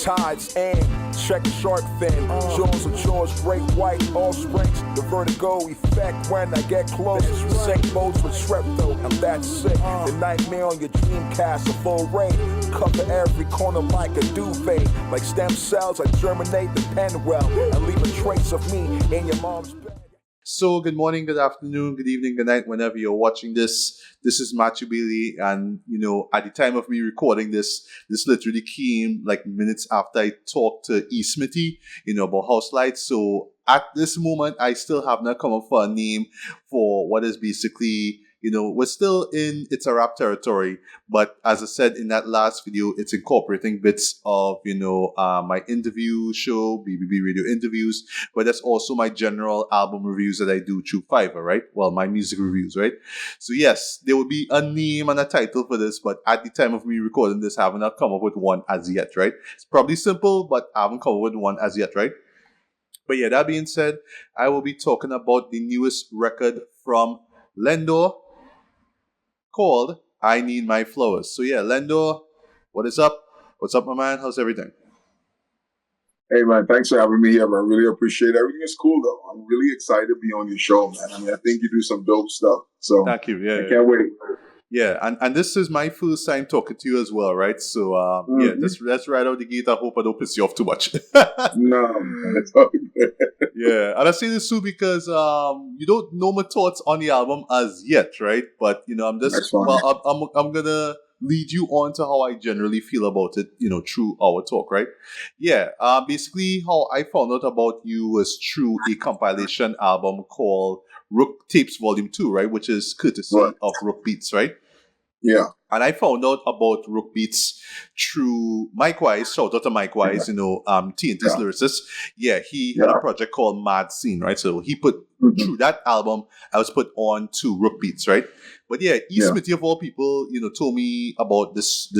tides in. Check shark fin, jaws of jaws, great white, all springs. The vertigo effect when I get close. Sink boats with strepto, I'm that sick. The nightmare on your dream cast, a full rain. Cover every corner like a duvet. Like stem cells, I germinate the pen well. And leave a trace of me in your mom's bed. So, good morning, good afternoon, good evening, good night, whenever you're watching this. This is Matthew Bailey, and at the time of me recording this literally came like minutes after I talked to E. Smithy, about house lights. So, at this moment, I still have not come up for a name for what is basically, we're still in It's a Rap territory, but as I said in that last video, it's incorporating bits of, my interview show, BBB Radio interviews, but that's also my general album reviews that I do through Fiverr, right? Well, my music reviews, right? So yes, there will be a name and a title for this, but at the time of me recording this, I have not come up with one as yet, right? It's probably simple, but I haven't come up with one as yet, right? But yeah, that being said, I will be talking about the newest record from Len-Dor, called I Need My Flowers. So yeah, Len-Dor, what is up? What's up, my man? How's everything? Hey man, thanks for having me here, man. I really appreciate it. Everything is cool though. I'm really excited to be on your show, man. I mean, I think you do some dope stuff. So thank you. Yeah, I can't wait. Yeah, and this is my first time talking to you as well, right? So yeah, that's right out the gate. I hope I don't piss you off too much. No, man, it's all good. Yeah, and I say this too because you don't know my thoughts on the album as yet, right? But I'm just I'm gonna lead you on to how I generally feel about it, through our talk, right? Yeah, basically how I found out about you was through a compilation album called Rook Tapes Volume 2, right? Which is courtesy of Rook Beats, right? Yeah. And I found out about Rook Beats through Mike Wise. Shout out to Mike Wise, TNT's lyricist. Yeah, he had a project called Mad Scene, right? So he put through that album, I was put on to Rook Beats, right? But yeah, E. Smithy of all people, told me about this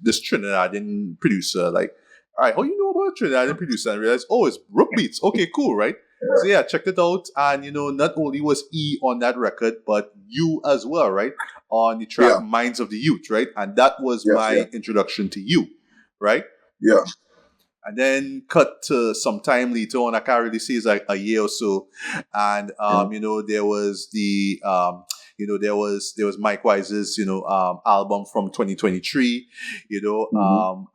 Trinidadian producer. Like, all right, how you know about a Trinidadian producer? And I realized, it's Rook Beats. Okay, cool, right? So yeah, checked it out, and not only was E on that record, but you as well, right? On the track Minds of the Youth, right? And that was my introduction to you, right? Yeah. And then cut to some time later on, I can't really say it's like a year or so, and there was the there was Mike Wise's album from 2023,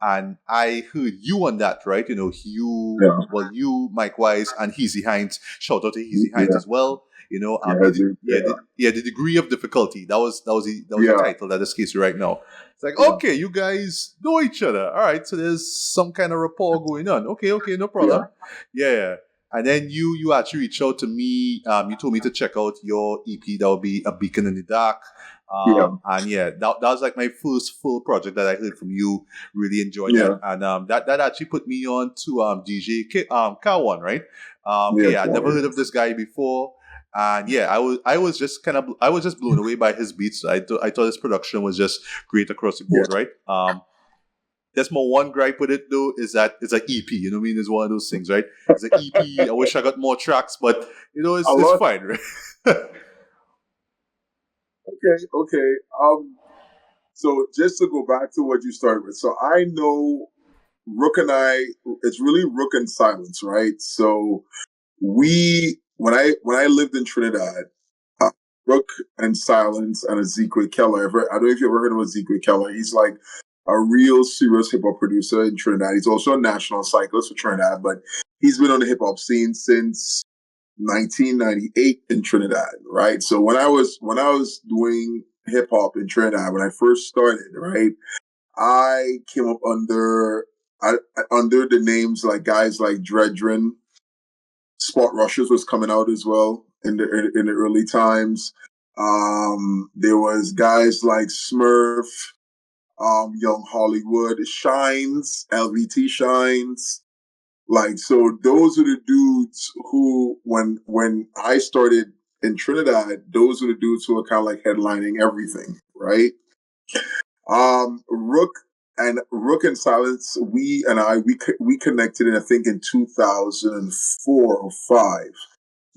and I heard you on that, right? You, Mike Wise, and Heezy Hines. Shout out to Heezy Hines as well. The degree of difficulty. That was the title that escapes me right now. It's like, okay, you guys know each other. All right, so there's some kind of rapport going on. Okay, no problem. Yeah. And then you actually reached out to me. You told me to check out your EP. That would be A Beacon in the Dark. And yeah, that was like my first full project that I heard from you. Really enjoyed that. And that actually put me on to DJ K1, right? I'd never heard of this guy before. And yeah, I was just blown away by his beats. I thought his production was just great across the board, right? There's my one gripe with it though, is that it's an EP. You know what I mean? It's one of those things, right? It's an EP. I wish I got more tracks, but it's fine, right? Okay. So just to go back to what you started with, so I know Rook and I. It's really Rook and Silence, right? So when I lived in Trinidad, Rook and Silence and Ezekiel Keller. I don't know if you ever heard of Ezekiel Keller. He's like a real serious hip hop producer in Trinidad. He's also a national cyclist for Trinidad, but he's been on the hip hop scene since 1998 in Trinidad, right? So when I was doing hip hop in Trinidad, when I first started, right, I came up under the names like guys like Dredrin. Spot Rushers was coming out as well in the early times. There was guys like Smurf, Young Hollywood, Shines, LVT Shines. Like, so those are the dudes who, when I started in Trinidad, those are the dudes who are kind of like headlining everything, right? Rook and Silence, we connected I think in 2004 or 5.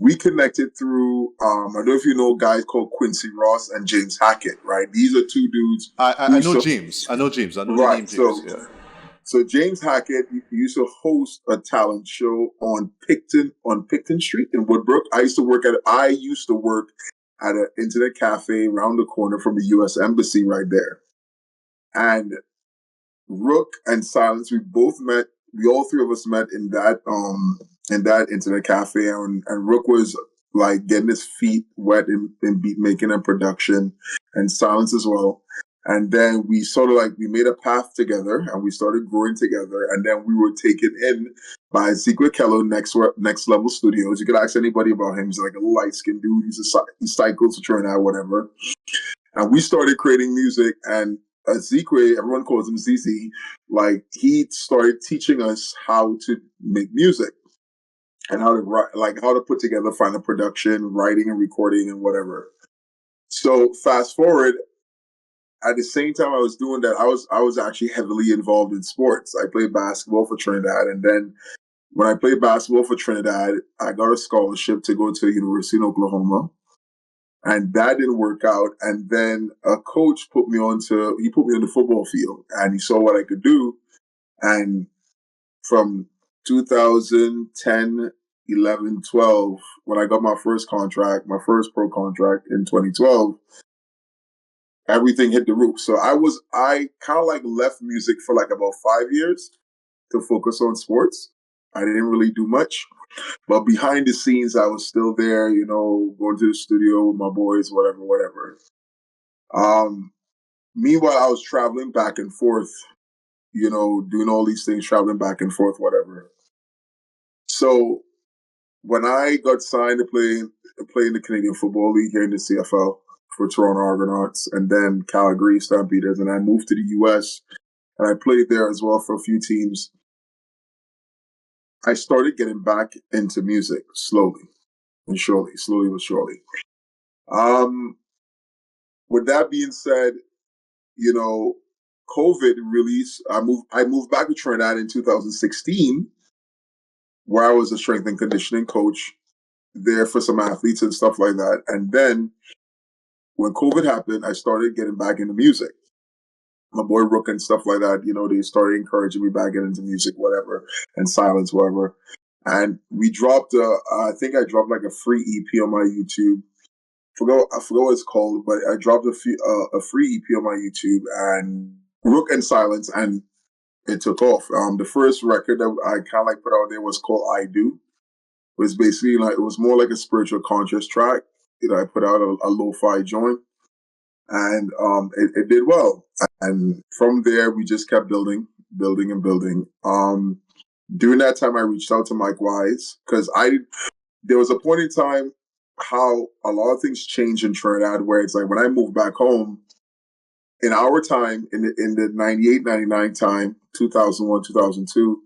We connected through I don't know if you know guys called Quincy Ross and James Hackett, right? These are two dudes. I know James. I know James. I know the name James. So James Hackett used to host a talent show on Picton Street in Woodbrook. I used to work at an internet cafe around the corner from the U.S. Embassy right there. And Rook and Silence, we all three of us met in that internet cafe, and Rook was like getting his feet wet in beat making and production, and Silence as well. And then we sort of we made a path together, and we started growing together. And then we were taken in by Ezekiel Kello, Next Level Studios. You could ask anybody about him. He's like a light skinned dude. He cycles to Trinidad, whatever. And we started creating music. And Ezekiel, everyone calls him ZZ. Like, he started teaching us how to make music and how to write, how to put together final production, writing and recording and whatever. So fast forward. At the same time I was doing that, I was actually heavily involved in sports. I played basketball for Trinidad, and then when I played basketball for Trinidad, I got a scholarship to go to the University in Oklahoma, and that didn't work out. And then a coach put me on the football field, and he saw what I could do. And from 2010, 11, 12, when I got my first pro contract in 2012, everything hit the roof. So I kind of left music for about 5 years to focus on sports. I didn't really do much, but behind the scenes, I was still there, going to the studio with my boys, whatever. Meanwhile, I was traveling back and forth, doing all these things, traveling back and forth, whatever. So when I got signed to play in the Canadian Football League here in the CFL, for Toronto Argonauts, and then Calgary Stampeders, and I moved to the U.S. and I played there as well for a few teams. I started getting back into music slowly but surely. With that being said, COVID release. I moved back to Trinidad in 2016, where I was a strength and conditioning coach there for some athletes and stuff like that, and then when COVID happened, I started getting back into music. My boy Rook and stuff like that, they started encouraging me back into music, whatever, and Silence, whatever. And we dropped, I think I dropped a free EP on my YouTube. I forgot what it's called, but I dropped a free EP on my YouTube, and Rook and Silence, and it took off. The first record that I kind of put out there was called I Do. It was basically it was more like a spiritual conscious track. I put out a lo-fi joint, and it did well. And from there, we just kept building. During that time, I reached out to Mike Wise because there was a point in time how a lot of things changed in Trinidad, where it's when I moved back home, in our time, in the 98, 99 time, 2001, 2002,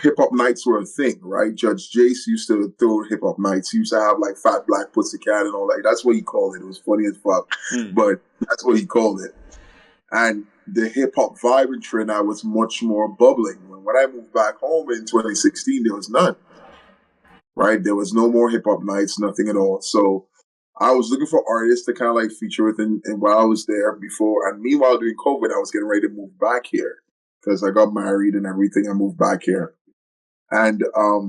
hip-hop nights were a thing, right? Judge Jace used to throw hip-hop nights. He used to have Fat Black Pussycat and all that. That's what he called it. It was funny as fuck, but that's what he called it. And the hip-hop vibe in Trinidad was much more bubbling. When I moved back home in 2016, there was none, right? There was no more hip-hop nights, nothing at all. So I was looking for artists to kind of feature with, and while I was there before, and meanwhile during COVID, I was getting ready to move back here because I got married and everything. I moved back here. And I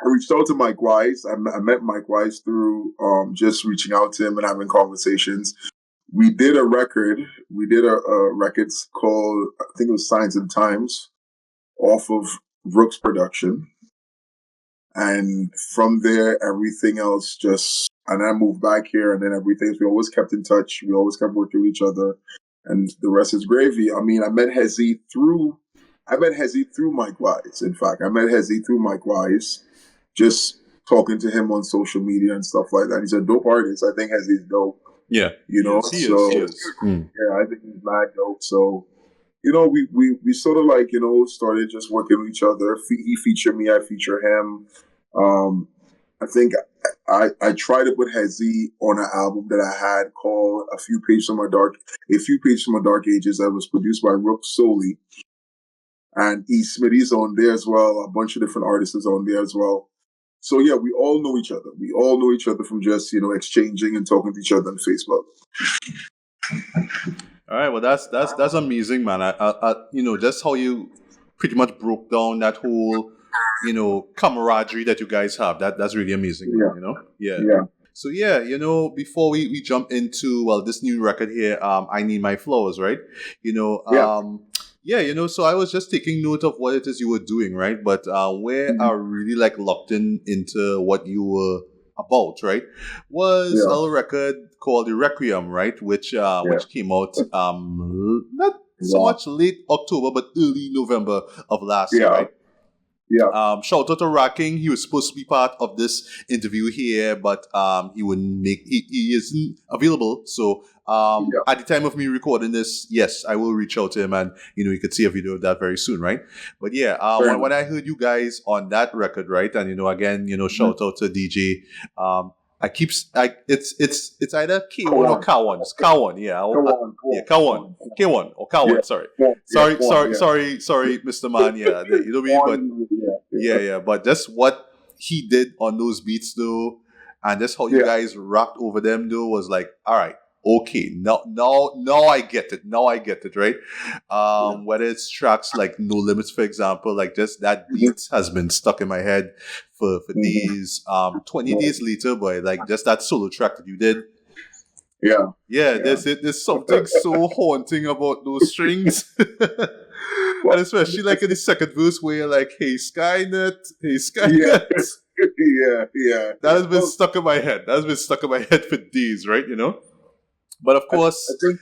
reached out to Mike Wise. I met Mike Wise through just reaching out to him and having conversations. We did a record. We did a record called, I think it was Signs and Times, off of Rook's production. And from there, everything else and I moved back here, and then we always kept in touch. We always kept working with each other, and the rest is gravy. I mean, I met Hezi through Mike Wise. In fact, I met Hezi through Mike Wise, just talking to him on social media and stuff like that. He's a dope artist. I think Hezi's dope. Yeah. Yes, he is. Yeah, I think he's mad dope. So, we sort of started just working with each other. He featured me, I feature him. I think I tried to put Hezi on an album that I had called A Few Pages from My Dark Ages that was produced by Rook solely. And E. Smitty's on there as well. A bunch of different artists is on there as well. So yeah, we all know each other. We all know each other from just, exchanging and talking to each other on Facebook. All right, well, that's amazing, man. Just how you pretty much broke down that whole, camaraderie that you guys have. That's really amazing, man. Yeah, Yeah. yeah, So yeah, before we jump into this new record here, I Need My Flowers, right? You know, yeah. yeah, so I was just taking note of what it is you were doing, right? But where I Mhm. really like locked into what you were about, right, was Yeah, a record called the Requiem, right, yeah. which came out not so Wow. much late October but early November of last year, Yeah, right? yeah, Shout out to Rocking. He was supposed to be part of this interview here, but he wouldn't he isn't available. So yeah. at the time of me recording this, yes, I will reach out to him, and you could see a video of that very soon, right? But yeah, Fair when enough. I heard you guys on that record, right, and again, Mhm. shout out to DJ. It's either K1 or Kwan. K1. It's K1, yeah. Come on, come Yeah, on, come K1. on. K1 or Yeah, K1, sorry. Kwan. Yeah, Sorry, Kwan. sorry, Yeah, sorry, sorry, Mr. Man. Yeah, you know me, but Kwan. Yeah, yeah, yeah, yeah, but just what he did on those beats though, and just how you yeah. guys rocked over them though was like, all right, okay, now I get it. Now I get it, right? Yeah. Whether it's tracks like No Limits, for example, like just that Mhm, beat has been stuck in my head for mhm. days. 20 Right. days later, boy, like just that solo track that you did. Yeah, Yeah, yeah. there's something so haunting about those strings. And Well, especially like in the second verse where you're like, hey Skynet, hey yeah, Skynet. yeah, yeah, That yeah. has been Well, stuck in my head. That has been stuck in my head for days, right? But of I course, think,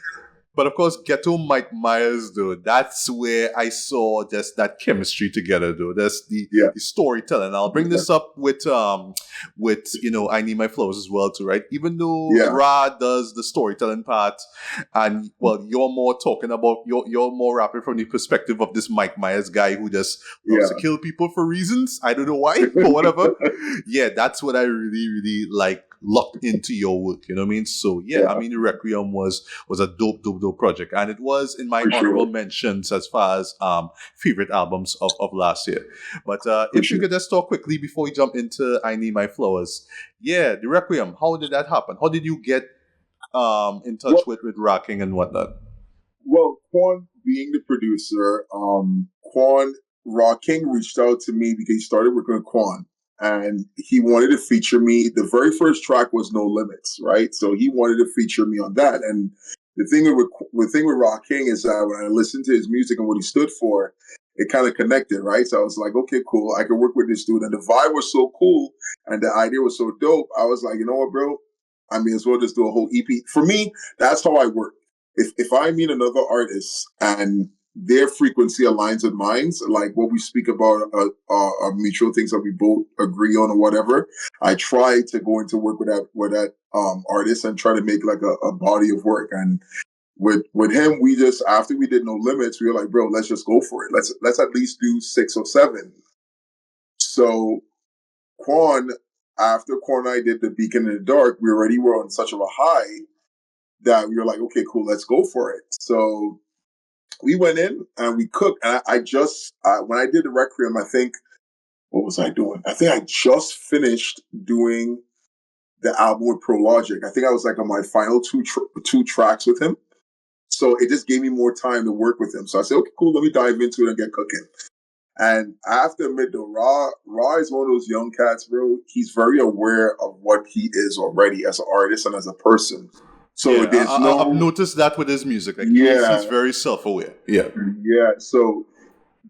Ghetto Mike Myers, though, that's where I saw just that chemistry together, though. That's yeah, the storytelling. I'll bring yeah, this up with I Need My Flows as well, too, right? Even though yeah, Ra does the storytelling part, and well, you're more talking about you're more rapping from the perspective of this Mike Myers guy who just loves to yeah. kill people for reasons. I don't know why, but whatever. Yeah, that's what I really, really like locked into your work. You know what I mean? So yeah, I Yeah, mean, the Requiem was a dope project, and it was in my for honorable sure, mentions as far as favorite albums of last year. But for if you sure. could just talk quickly before we jump into I Need My Flowers, yeah, the Requiem. How did that happen? How did you get in touch Well, with rocking and whatnot? well, Quan being the producer, Quan Raw King reached out to me because he started working with Quan, and he wanted to feature me. The very first track was No Limits, right? So he wanted to feature me on that. And the thing with Raw King is that when I listened to his music and what he stood for, it kind of connected, right? So I was like, okay, cool. I can work with this dude, and the vibe was so cool, and the idea was so dope. I was like, you know what, bro? I may as well just do a whole EP. For me, that's how I work. If I meet another artist and their frequency aligns with mine, like what we speak about are mutual things that we both agree on or whatever, I try to go into work with that artist and try to make like a body of work. And with him, we just after we did No Limits, we were like, bro, let's just go for it. Let's at least do 6 or 7. So Quan, after Quan and I did the Beacon in the Dark, we already were on such of a high that we were like, okay, cool, let's go for it. So we went in and we cooked. And when I did the Requiem, I think, what was I doing? I think I just finished doing the album with Pro Logic. I think I was like on my final two tracks with him. So it just gave me more time to work with him. So I said, okay, cool, let me dive into it and get cooking. And I have to admit, though, Ra is one of those young cats, bro. He's very aware of what he is already as an artist and as a person. So Yeah, there's I've no, noticed that with his music. Like he's yeah, very self aware. Yeah. yeah. So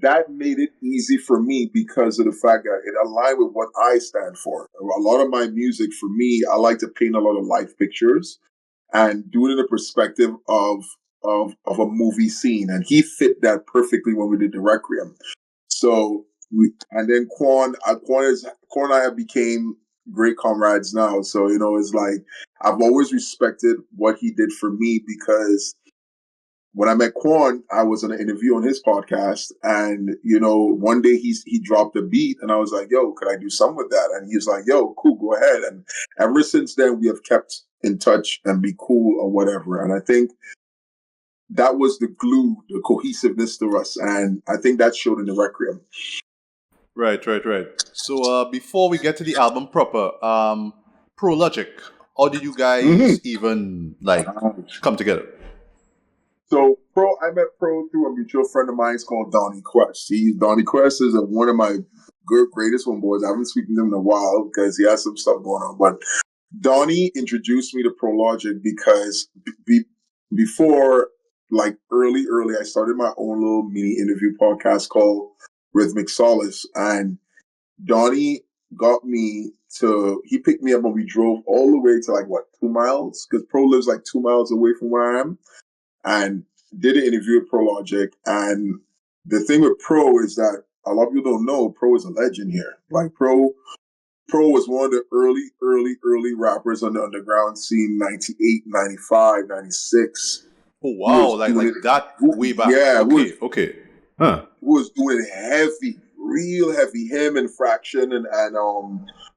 that made it easy for me because of the fact that it aligned with what I stand for. A lot of my music, for me, I like to paint a lot of life pictures and do it in the perspective of a movie scene, and he fit that perfectly when we did the Requiem. So and then Quan and I have became great comrades now. So it's like I've always respected what he did for me because when I met Quan, I was on an interview on his podcast, and one day he dropped a beat, and I was like, "Yo, could I do something with that?" And he was like, "Yo, cool, go ahead." And ever since then, we have kept in touch and be cool or whatever. And I think that was the glue, the cohesiveness to us, and I think that showed in the Requiem. Right. So before we get to the album proper, Pro Logic, how did you Mm-hmm. guys even like come together? So I met Pro through a mutual friend of mine called Donnie Quest. Donnie Quest is one of my greatest homeboys. I haven't spoken to him in a while because he has some stuff going on. But Donnie introduced me to ProLogic because before, like early, I started my own little mini interview podcast called Rhythmic Solace. And Donnie he picked me up and we drove all the way to 2 miles, because Pro lives 2 miles away from where I am, and did an interview with ProLogic. And the thing with Pro is that a lot of people don't know Pro is a legend here. Like Pro was one of the early rappers on the underground scene, 98, 95, 96. Oh wow, like that way back. Yeah, okay. Huh. Who was doing it heavy, real heavy. Him and Fraction and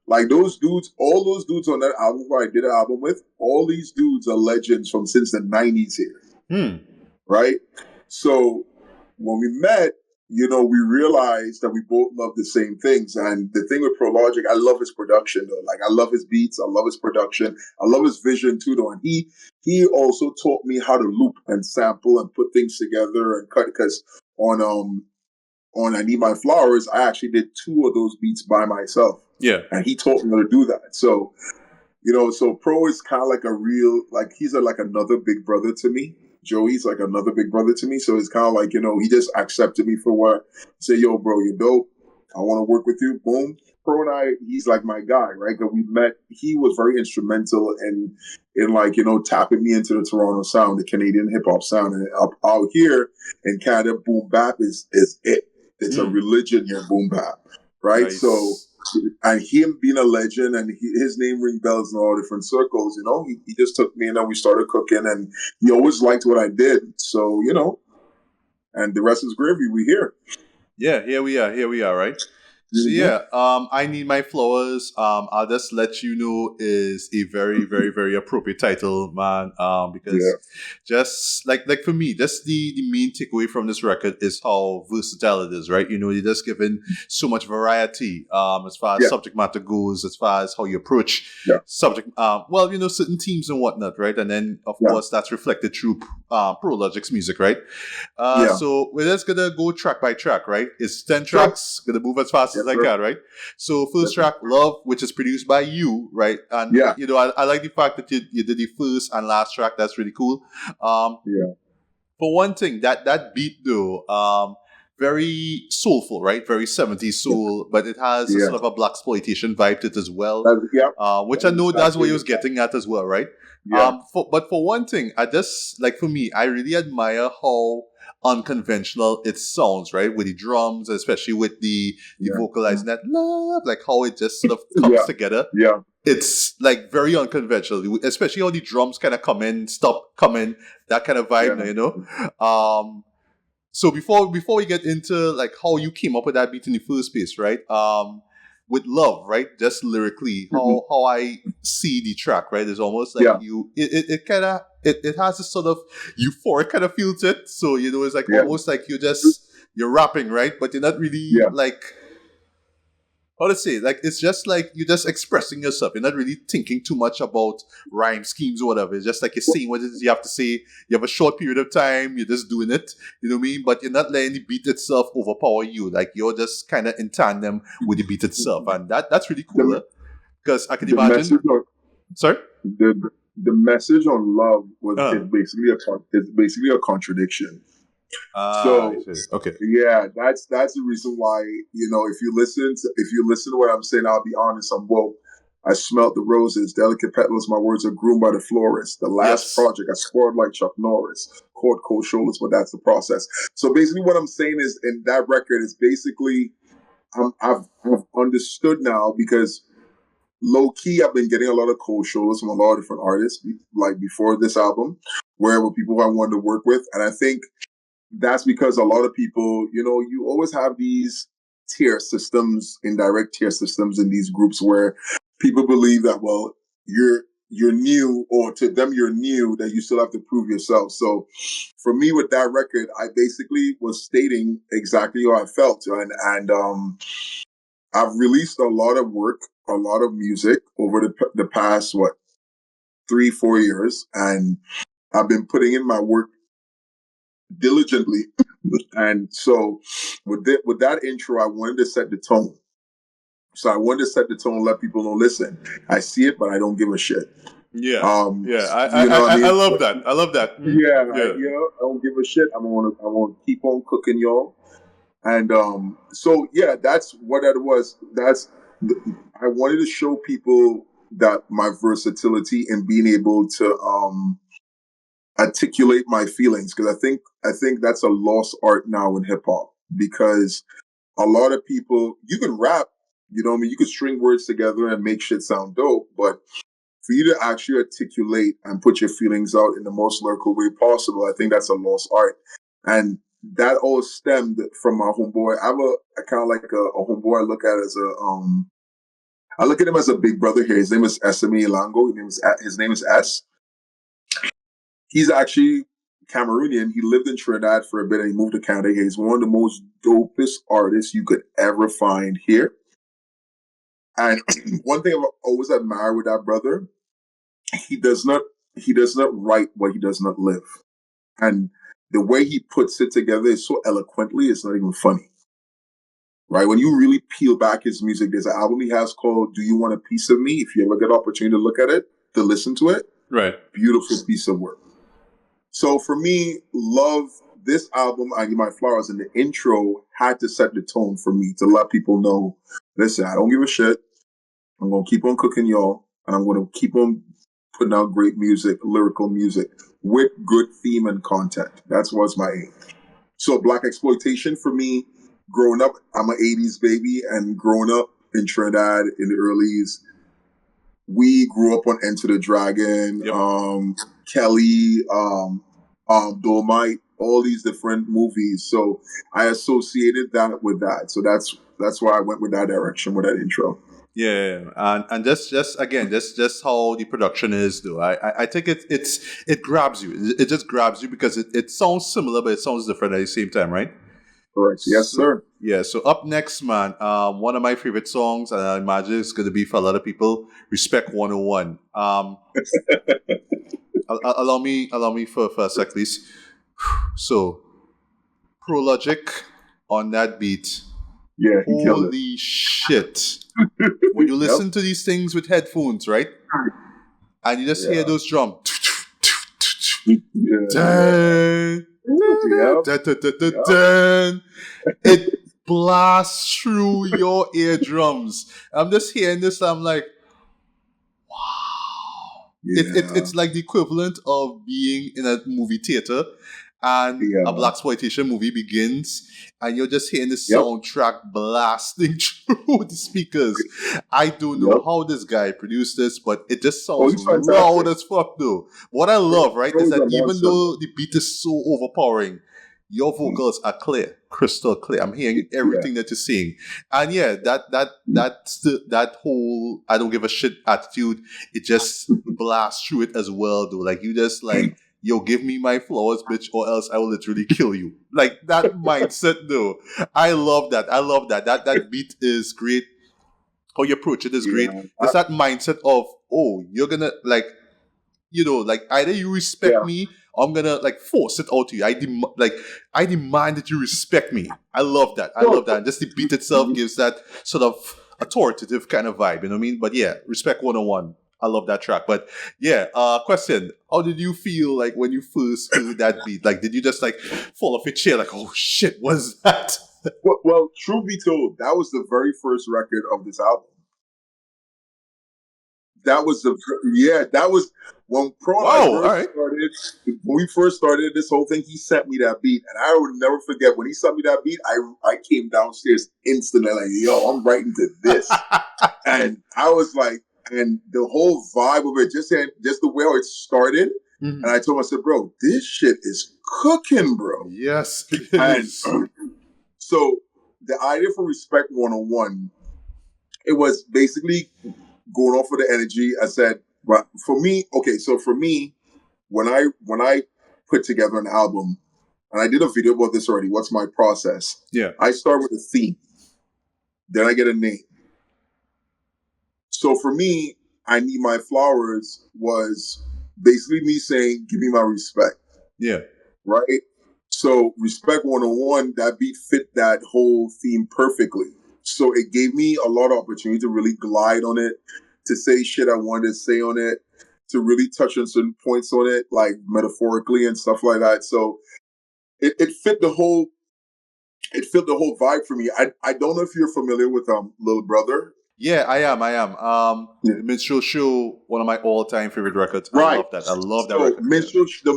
like those dudes, all those dudes on that album who I did an album with, all these dudes are legends from since the 90s here. Right? So when we met, we realized that we both love the same things. And the thing with ProLogic, I love his production though. Like I love his beats, I love his production, I love his vision too though. And he also taught me how to loop and sample and put things together and cut, because on I Need My Flowers, I actually did 2 of those beats by myself. Yeah. And he taught me how to do that. So, so Pro is kind of like a real, he's like another big brother to me. Joey's like another big brother to me. So it's kind of like, he just accepted me for what, say, yo, bro, you're dope. I want to work with you. Boom. Pro and I, he's like my guy, right? Because we met, he was very instrumental in tapping me into the Toronto sound, the Canadian hip hop sound. And out here in Canada, boom bap is it. It's a religion here, boom bap, right? Nice. So, and him being a legend and his name ring bells in all different circles, he just took me and then we started cooking, and he always liked what I did. So, and the rest is gravy. We here. Yeah, here we are, right? So yeah, I Need My Flowers, I'll just let you know, is a very, very, very appropriate title, man. Because just like for me, just the main takeaway from this record is how versatile it is, right? You're just given so much variety, as far as subject matter goes, as far as how you approach subject, certain themes and whatnot, right? And then of course that's reflected through ProLogic's music, right? So we're just gonna go track by track, right? It's 10 tracks, gonna move as fast as I can, right? So first track, Love, which is produced by you, right? And I like the fact that you did the first and last track. That's really cool. For one thing, that beat though, very soulful, right? Very 70s soul, but it has a sort of a blaxploitation vibe to it as well. Which I know that's what he was getting at as well, right? But for one thing, for me, I really admire how unconventional it sounds, right? With the drums, especially with the vocalizing that love, like how it just sort of comes together. Yeah. It's like very unconventional, especially how the drums kind of come in, stop coming, that kind of vibe, So before we get into like how you came up with that beat in the first place, right? With Love, right? Just lyrically, how I see the track, right? It's almost like it has this sort of euphoric kind of feel to it. So it's like almost like you're rapping, right? But you're not really like, how to say, like it's just like you're just expressing yourself. You're not really thinking too much about rhyme schemes or whatever. It's just like you're saying what it is you have to say. You have a short period of time. You're just doing it. You know what I mean? But you're not letting the beat itself overpower you. Like you're just kind of in tandem with the beat itself, and that's really cool. Because I can imagine. Sorry. The message on Love is basically a contradiction. Okay. Yeah, that's the reason why, if you listen to what I'm saying, I'll be honest, I'm woke. I smelt the roses, delicate petals, my words are groomed by the florist. The last project, I scored like Chuck Norris, chord cold shoulders, but that's the process. So basically what I'm saying is, in that record is basically, I've understood now, because low key, I've been getting a lot of cold shoulders from a lot of different artists, like before this album, where were people I wanted to work with. And I think that's because a lot of people, you always have these tier systems, indirect tier systems in these groups where people believe that, well, you're new, or to them you're new, that you still have to prove yourself. So for me with that record, I basically was stating exactly how I felt. And I've released a lot of work, a lot of music over the past, 3-4 years. And I've been putting in my work diligently. And so with that intro, I wanted to set the tone. So I wanted to set the tone and let people know, listen, I see it, but I don't give a shit. Yeah. You know what I mean? I love that. I love that. Yeah, Yeah. I don't give a shit. I want to keep on cooking, y'all. And so yeah, that's what that was. I wanted to show people that my versatility in being able to articulate my feelings, because I think that's a lost art now in hip hop, because a lot of people, you can rap, you know what I mean, you can string words together and make shit sound dope, but for you to actually articulate and put your feelings out in the most lyrical way possible, I think that's a lost art. And that all stemmed from my homeboy. I kind of like a homeboy I look at as I look at him as a big brother here. His name is S.O.B. His name is S. He's actually Cameroonian. He lived in Trinidad for a bit and he moved to Canada. He's one of the most dopest artists you could ever find here. And one thing I've always admired with that brother, he does not write what he does not live. And the way he puts it together is so eloquently, it's not even funny. Right? When you really peel back his music, there's an album he has called Do You Want a Piece of Me? If you ever get an opportunity to look at it, to listen to it. Right. Beautiful piece of work. So for me, love this album, I Give My Flowers, and the intro had to set the tone for me to let people know, listen, I don't give a shit. I'm going to keep on cooking y'all, and I'm going to keep on putting out great music, lyrical music, with good theme and content. That's what's my aim. So Black exploitation for me, growing up, I'm an 80s baby, and growing up in Trinidad in the earlys, we grew up on Enter the Dragon, Kelly, Dolomite, all these different movies. So I associated that with that. So that's why I went with that direction with that intro. Yeah, and just again, just how the production is, though. I think it grabs you. It just grabs you because it sounds similar, but it sounds different at the same time, right? Correct. Yes, sir. Yeah. So up next, man, one of my favorite songs, and I imagine it's going to be for a lot of people. Respect 101. Allow me for a sec, please. So, Prologic on that beat. Yeah, he killed it. Holy shit. When you listen to these things with headphones, right? And you just hear those drums. It blasts through your eardrums. I'm just hearing this, I'm like, wow. It's like the equivalent of being in a movie theater and a blaxploitation movie begins and you're just hearing the soundtrack blasting through the speakers. I don't know how this guy produced this, but it just sounds loud as fuck though. What I love, right, is that even though the beat is so overpowering, your vocals are clear, crystal clear. I'm hearing everything that you're saying. And yeah, that whole I don't give a shit attitude, it just blasts through it as well though. Like you just like, yo, give me my flowers, bitch, or else I will literally kill you. Like that mindset though. I love that. That beat is great. How you approach it is great. There's that mindset of, oh, you're gonna like, you know, like either you respect me, or I'm gonna like force it out to you. I demand that you respect me. I love that. And just the beat itself gives that sort of authoritative kind of vibe. You know what I mean? But yeah, Respect 101. I love that track. But yeah, question. How did you feel like when you first heard that beat? Like, did you just like fall off your chair like, oh shit, what's that? Well, truth be told, that was the very first record of this album. That was when started. When we first started this whole thing, he sent me that beat, and I would never forget when he sent me that beat. I came downstairs instantly, like, yo, I'm writing to this, and I was like, and the whole vibe of it, just the way how it started, and I told him, I said, bro, this shit is cooking, bro. Yes, it is. And so the idea for Respect 101, it was basically going off of the energy. I said, but for me, when I put together an album, and I did a video about this already, what's my process? Yeah. I start with a theme. Then I get a name. So for me, I Need My Flowers was basically me saying, give me my respect. Yeah. Right? So Respect 101, that beat fit that whole theme perfectly. So it gave me a lot of opportunity to really glide on it, to say shit I wanted to say on it, to really touch on certain points on it, like metaphorically and stuff like that. So it fit the whole vibe for me. I don't know if you're familiar with Little Brother. Yeah, I am. Yeah. The Minstrel Show, one of my all-time favorite records. I Right. love that. I love that So record. the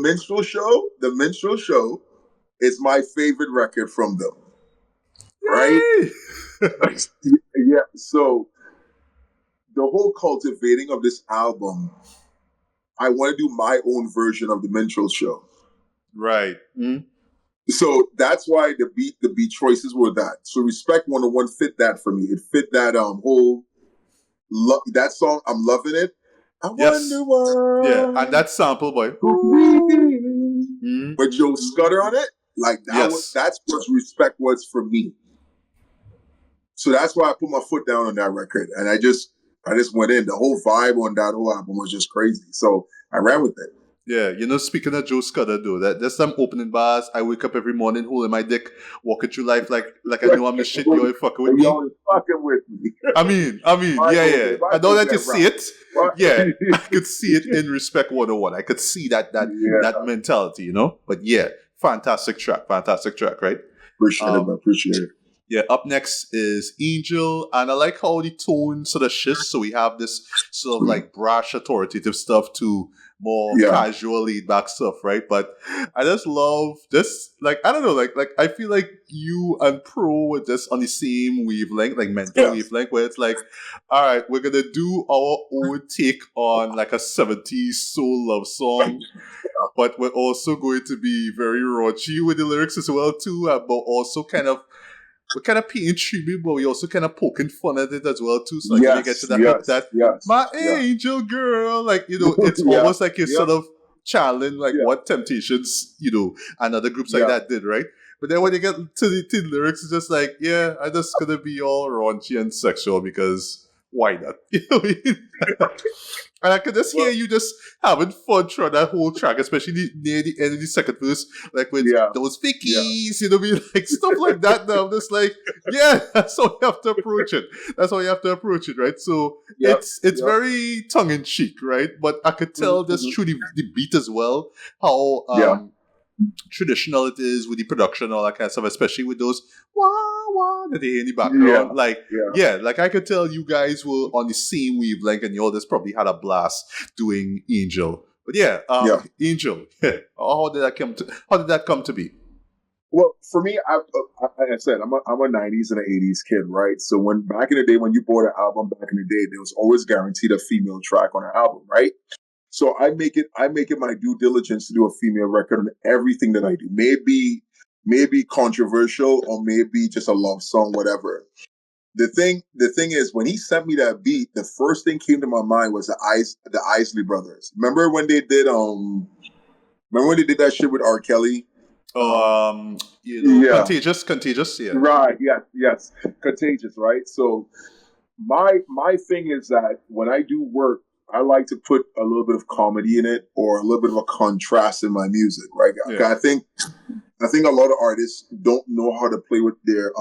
Minstrel Show is my favorite record from them. Right? Yay! Yeah. So the whole cultivating of this album, I want to do my own version of the Minstrel Show. Right. Mm. So that's why the beat choices were that. So Respect 101 fit that for me. It fit that whole that song. I'm loving it. I Yes. wonder why. Yeah, and that sample, boy. But Joe Scudder on it, like that's what Respect was for me. So that's why I put my foot down on that record, and I just went in. The whole vibe on that whole album was just crazy. So I ran with it. Yeah, you know, speaking of Joe Scudder, though, there's some opening bars. I wake up every morning holding my dick, walking through life like I know I'm the shit. You ain't fucking with me. You ain't fucking with me. I mean, yeah. I know that you see it. Yeah, I could see it in Respect 101. I could see that mentality, you know. But yeah, fantastic track, right? Appreciate it. Yeah, up next is Angel, and I like how the tone sort of shifts. So we have this sort of like brash, authoritative stuff to more casual, laid back stuff, right? But I just love this, like, I don't know, like I feel like you and Pro were just on the same wavelength, like mental wavelength, where it's like, all right, we're gonna do our own take on like a 70s soul love song. But we're also going to be very raunchy with the lyrics as well too, but also we're kind of paying tribute, but we also kind of poking fun at it as well too. So like when you get to that hook, my angel girl, like, you know, it's almost like you're sort of channeling like what Temptations, you know, and other groups like that did, right? But then when you get to the lyrics, it's just like, yeah, I'm just gonna be all raunchy and sexual because why not? You know what I mean? And I could just hear you just having fun throughout that whole track, especially near the end of the second verse, like with those fickies, you know what I mean? Like stuff like that. Now I'm just like, yeah, that's how you have to approach it. Right? So it's very tongue in cheek, right? But I could tell just through the beat as well how traditional it is with the production and all that kind of stuff, especially with those wah that they hear in the background. Like I could tell you guys were on the same wavelength and you all just probably had a blast doing Angel. But Angel, how did that come to be? Well, for me, like I said, I'm a 90s and an 80s kid, right? So when back in the day, when you bought an album back in the day, there was always guaranteed a female track on an album, right? So I make it my due diligence to do a female record on everything that I do. Maybe controversial or maybe just a love song, whatever. The thing is, when he sent me that beat, the first thing came to my mind was the Isley Brothers. Remember when they did that shit with R. Kelly? Contagious, yeah. Right, yes. Contagious, right? So my thing is that when I do work, I like to put a little bit of comedy in it or a little bit of a contrast in my music, right? Yeah. I think a lot of artists don't know how to play with their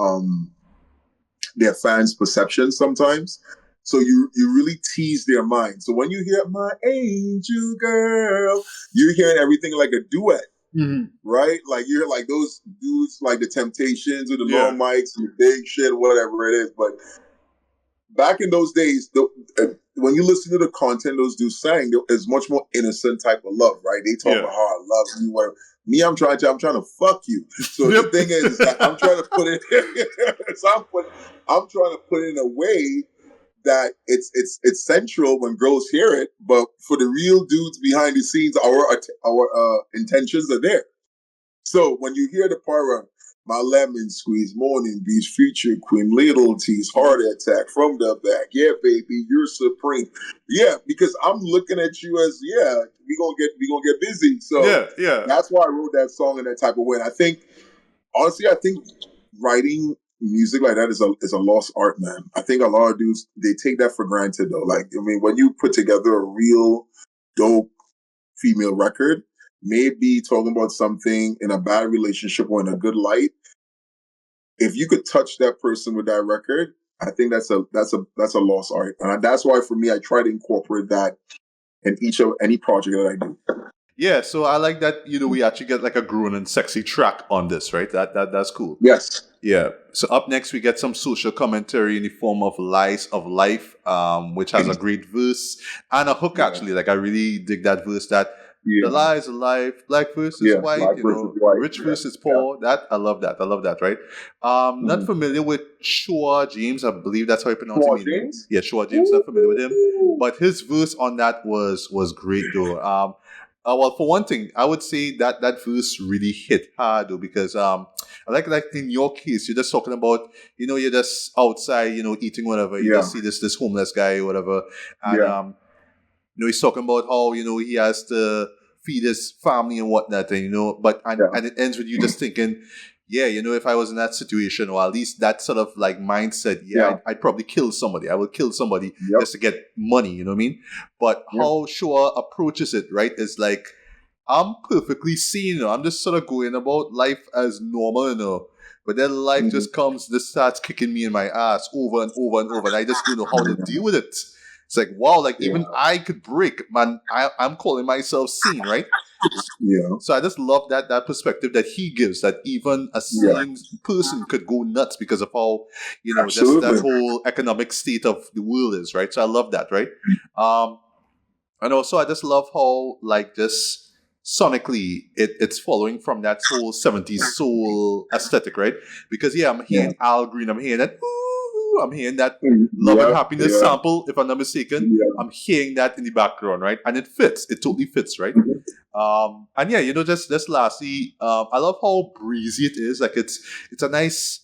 fans' perceptions sometimes. So you really tease their mind. So when you hear my angel girl, you're hearing everything like a duet. Mm-hmm. Right? Like you hear like those dudes like the Temptations with the long mics and the big shit, whatever it is. But back in those days, when you listen to the content those dudes sang, it's much more innocent type of love, right? They talk about how I love you, whatever. Me, I'm trying to fuck you. So the thing is that I'm trying to put it. I'm trying to put it in a way that it's sensual when girls hear it, but for the real dudes behind the scenes, our intentions are there. So when you hear the part where my lemon squeeze, morning beach, future queen, little T's, heart attack from the back. Yeah, baby, you're supreme. Yeah, because I'm looking at you as we gonna get busy. So that's why I wrote that song in that type of way. And I think writing music like that is a lost art, man. I think a lot of dudes, they take that for granted though. Like, I mean, when you put together a real dope female record, maybe talking about something in a bad relationship or in a good light, if you could touch that person with that record, I think that's a lost art. And that's why for me, I try to incorporate that in each of any project that I do. Yeah, so I like that, we actually get like a grown and sexy track on this, right? That's cool. Yes. Yeah. So up next, we get some social commentary in the form of Lies of Life, which has a great verse and a hook, actually. Like, I really dig that verse, that the lies of life, black versus white, black versus white. rich versus poor. That, I love that, right? Not familiar with Shaw James. I believe that's how you pronounce Shaw it. James? Yeah, Shaw James, not familiar with him. But his verse on that was great, though. Well, for one thing, I would say that verse really hit hard, though, because I like in your case, you're just talking about, you're just outside, eating whatever. You just see this homeless guy or whatever, and he's talking about how he has to feed his family and whatnot, and and it ends with you just thinking, yeah, if I was in that situation, or at least that sort of like mindset, I'd probably kill somebody. I will kill somebody just to get money, you know what I mean? But how Shaw approaches it, right, is like, I'm perfectly sane, I'm just sort of going about life as normal, but then life just starts kicking me in my ass over and over and over, and I just don't know how to deal with it. It's like, wow, like even I could break, man. I'm calling myself sane, right? Yeah. So I just love that perspective that he gives, that even a sane person could go nuts because of how, just that whole economic state of the world is, right? So I love that, right? And also I just love how, like, just sonically it's following from that whole 70s soul aesthetic, right? Because I'm hearing Al Green, I'm hearing that, I'm hearing that Love and Happiness sample, if I'm not mistaken. I'm hearing that in the background, right? And it fits. It totally fits, right? And just lastly, I love how breezy it is. Like, it's a nice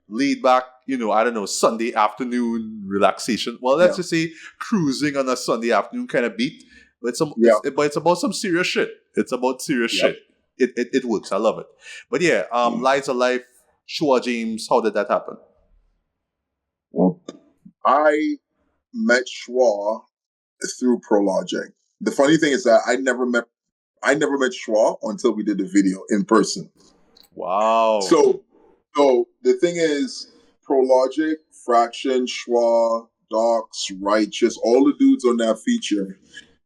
laid back, I don't know, Sunday afternoon relaxation. Well, let's just say cruising on a Sunday afternoon kind of beat. But it's about some serious shit. It's about serious shit. It works. I love it. But Lies of Life, Shaw James, how did that happen? Well, I met Schwa through ProLogic. The funny thing is that I never met Schwa until we did the video in person. Wow. So the thing is, ProLogic, Fraction, Schwa, Docs, Righteous, all the dudes on that feature,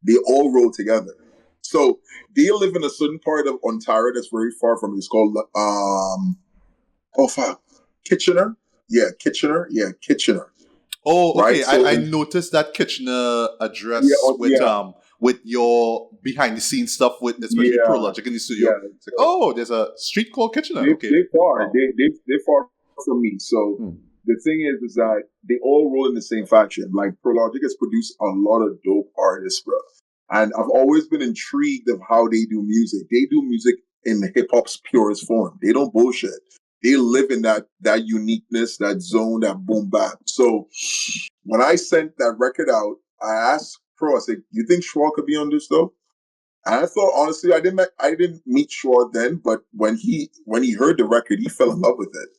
they all roll together. So they live in a certain part of Ontario that's very far from it. It's called Kitchener. Kitchener. Oh, okay. Right? So I noticed that Kitchener address with your behind the scenes stuff, with especially ProLogic in the studio. It's like, there's a street called Kitchener. They're far. They're far from me. So the thing is that they all roll in the same faction. Like, ProLogic has produced a lot of dope artists, bro. And I've always been intrigued of how they do music. They do music in hip hop's purest form. They don't bullshit. They live in that uniqueness, that zone, that boom bap. So when I sent that record out, I asked Pro, I said, "You think Schwa could be on this though?" And I thought, honestly, I didn't meet Schwa then, but when he heard the record, he fell in love with it,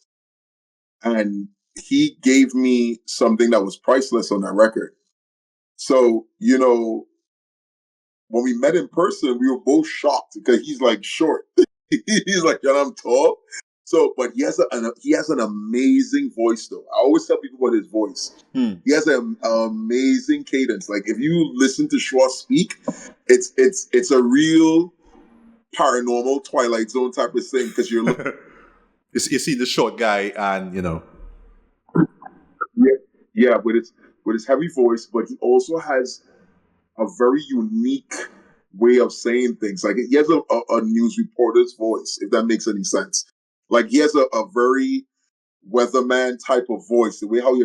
and he gave me something that was priceless on that record. So when we met in person, we were both shocked because he's like short. He's like, "Yeah, I'm tall." So, but he has an amazing voice, though. I always tell people about his voice. He has an amazing cadence. Like, if you listen to Schwa speak, it's a real paranormal Twilight Zone type of thing, because you're looking. You see the short guy, and with his heavy voice, but he also has a very unique way of saying things. Like, he has a news reporter's voice, if that makes any sense. Like, he has a very weatherman type of voice, the way how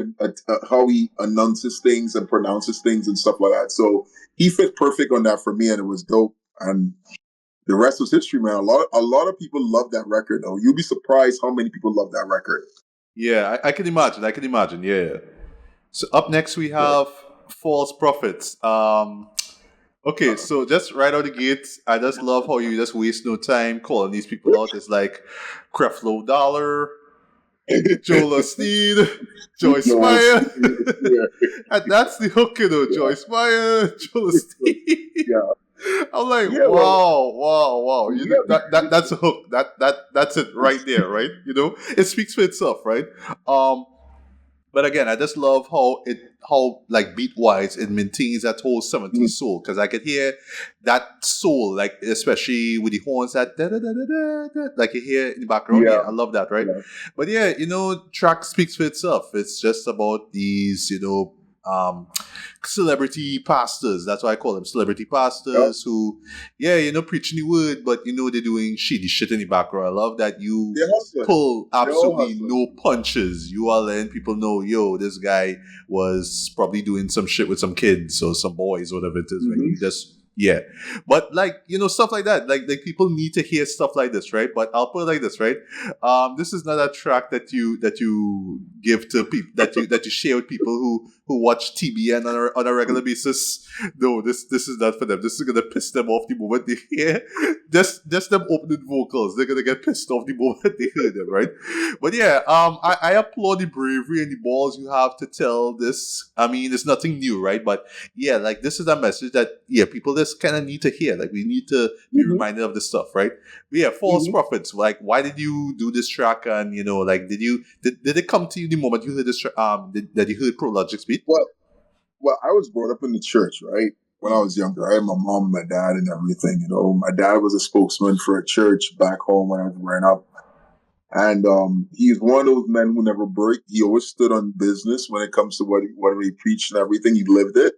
he announces things and pronounces things and stuff like that. So he fit perfect on that for me, and it was dope. And the rest was history, man. A lot of people love that record, though. You'll be surprised how many people love that record. Yeah, I can imagine. Yeah. So up next we have False Prophets. Okay, so just right out the gate, I just love how you just waste no time calling these people out. It's like Creflo Dollar, Joel Osteen, Joyce Meyer. And that's the hook, Joyce Meyer, Joel Osteen. I'm like, Yeah, well, wow. You know, yeah, that's a hook. That's it right there, right? You know, it speaks for itself, right? Um, but again, I just love how like beat wise it maintains that whole 70s soul, because I could hear that soul, like especially with the horns that da, da, da, da, da, da, like you hear in the background. yeah, Yeah, I love that, right? yeah. But yeah, track speaks for itself. It's just about these, celebrity pastors. That's why I call them celebrity Yep. pastors who, yeah, preaching the word, but they're doing shady shit in the background. I love that you They're hustling. pull They're all absolutely hustling. no punches. You are letting people know, yo, this guy was probably doing some shit with some kids or some boys, whatever it is, right? Hmm. You just, yeah. But like, stuff like that. Like people need to hear stuff like this, right? But I'll put it like this, right? This is not a track that you give to people that you share with people who watch TBN on a regular basis. No, this is not for them. This is gonna piss them off the moment they hear just them opening vocals. They're gonna get pissed off the moment they hear them, right? But yeah, I applaud the bravery and the balls you have to tell this. I mean, it's nothing new, right? But yeah, like this is a message that people just kind of need to hear. Like we need to be Hmm. reminded of this stuff, right? But yeah, false Hmm. prophets. Like, why did you do this track? And like, did it come to you the moment you heard this? That you heard Prologic's beat? Well, I was brought up in the church, right? When I was younger, I had my mom, my dad, and everything. My dad was a spokesman for a church back home when I was growing up. And he's one of those men who never break. He always stood on business when it comes to whatever he preached and everything. He lived it.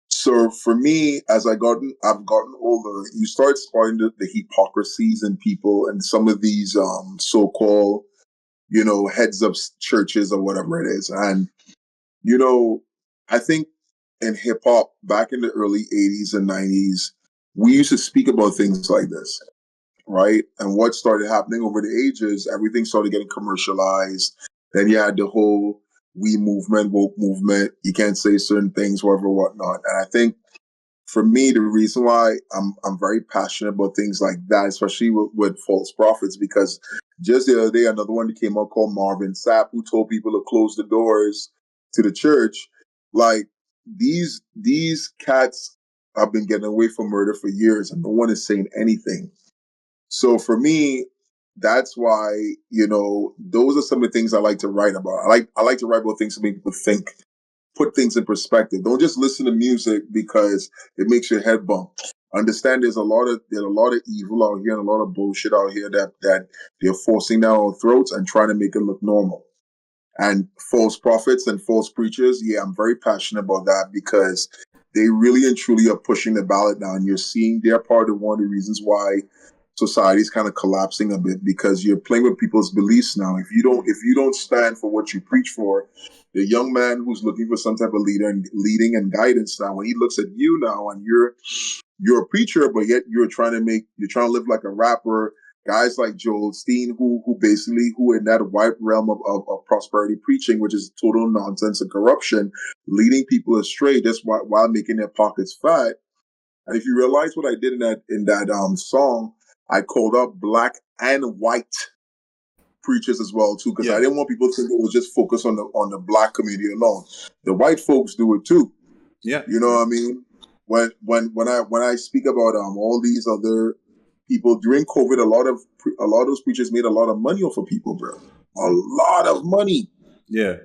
So for me, as I've gotten older, you start spotting the hypocrisies in people and some of these so-called, heads of churches or whatever it is. And you know, I think in hip hop back in the early 80s and 90s, we used to speak about things like this, right? And what started happening over the ages, everything started getting commercialized. Then you had the whole we movement, woke movement. You can't say certain things, whatever, whatnot. And I think for me, the reason why I'm very passionate about things like that, especially with false prophets, because just the other day, another one that came out called Marvin Sapp, who told people to close the doors to the church. Like these cats have been getting away from murder for years, and no one is saying anything. So for me, that's why those are some of the things I like to write about. I like to write about things to make people think, put things in perspective. Don't just listen to music because it makes your head bump. Understand there's a lot of evil out here and a lot of bullshit out here that they're forcing down our throats and trying to make it look normal. And false prophets and false preachers, yeah, I'm very passionate about that because they really and truly are pushing the ballot down. You're seeing they're part of one of the reasons why society is kind of collapsing a bit because you're playing with people's beliefs now. If you don't stand for what you preach for, the young man who's looking for some type of leader and leading and guidance now, when he looks at you now and you're a preacher, but yet you're trying to live like a rapper. Guys like Joel Steen, who in that wide realm of prosperity preaching, which is total nonsense and corruption, leading people astray just while making their pockets fat. And if you realize what I did in that song, I called up black and white preachers as well too, because I Yeah, didn't want people to think it was just focused on the black community alone. The white folks do it too. yeah. You know what I mean? When I speak about all these other people during COVID, a lot of those preachers made a lot of money off of people, bro. A lot of money, Yeah.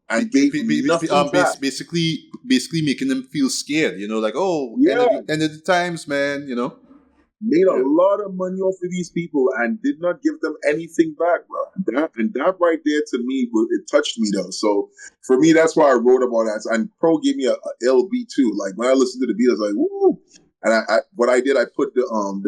and gave nothing back. Basically making them feel scared, like, oh, Yeah, end of the times, man, made a Yeah. lot of money off of these people and did not give them anything back, bro. That right there to me, it touched me though. So for me, that's why I wrote about that. And Pro gave me a LB too. Like when I listened to the beat, I was like, woo. And what I did, I put the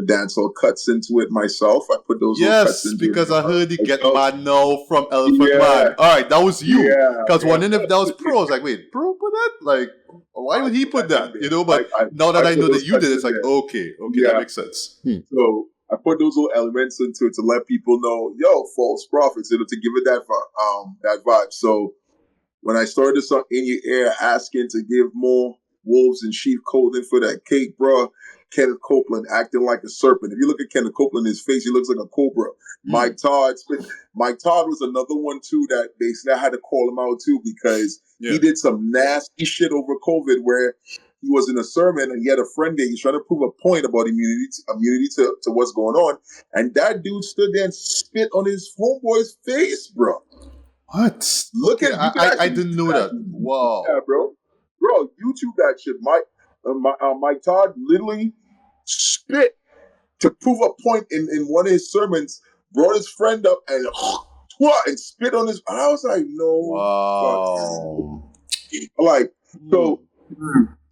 dancehall cuts into it myself. I put those little cuts Yes, into it because I heard you get myself. mad now from Elephant Yeah, Man. All right, that was you. yeah, Because yeah. wondering if that was Pro, I was like, wait, Pro put that? Like, why I would he put put that in that? there. But now that I I put know that those you did, cuts it's in like, there. okay, that Yeah. makes sense. So I put those little elements into it to let people know, yo, false prophets, to give it that vibe. So when I started this song In Your Ear asking to give more wolves and sheep clothing for that cake, bro, Kenneth Copeland acting like a serpent. If you look at Kenneth Copeland, his face, he looks like a cobra. Mike Todd was another one too that basically I had to call him out too because Yeah. he did some nasty shit over COVID where he was in a sermon and he had a friend there. He's trying to prove a point about immunity to what's going on. And that dude stood there and spit on his homeboy's face, bro. What? Look Okay, at you. Can I actually, didn't you know can that. actually Wow. YouTube that, bro. Bro, YouTube that shit. Mike Todd literally spit to prove a point in one of his sermons, brought his friend up and and spit on his. And I was like, no, Wow. like so.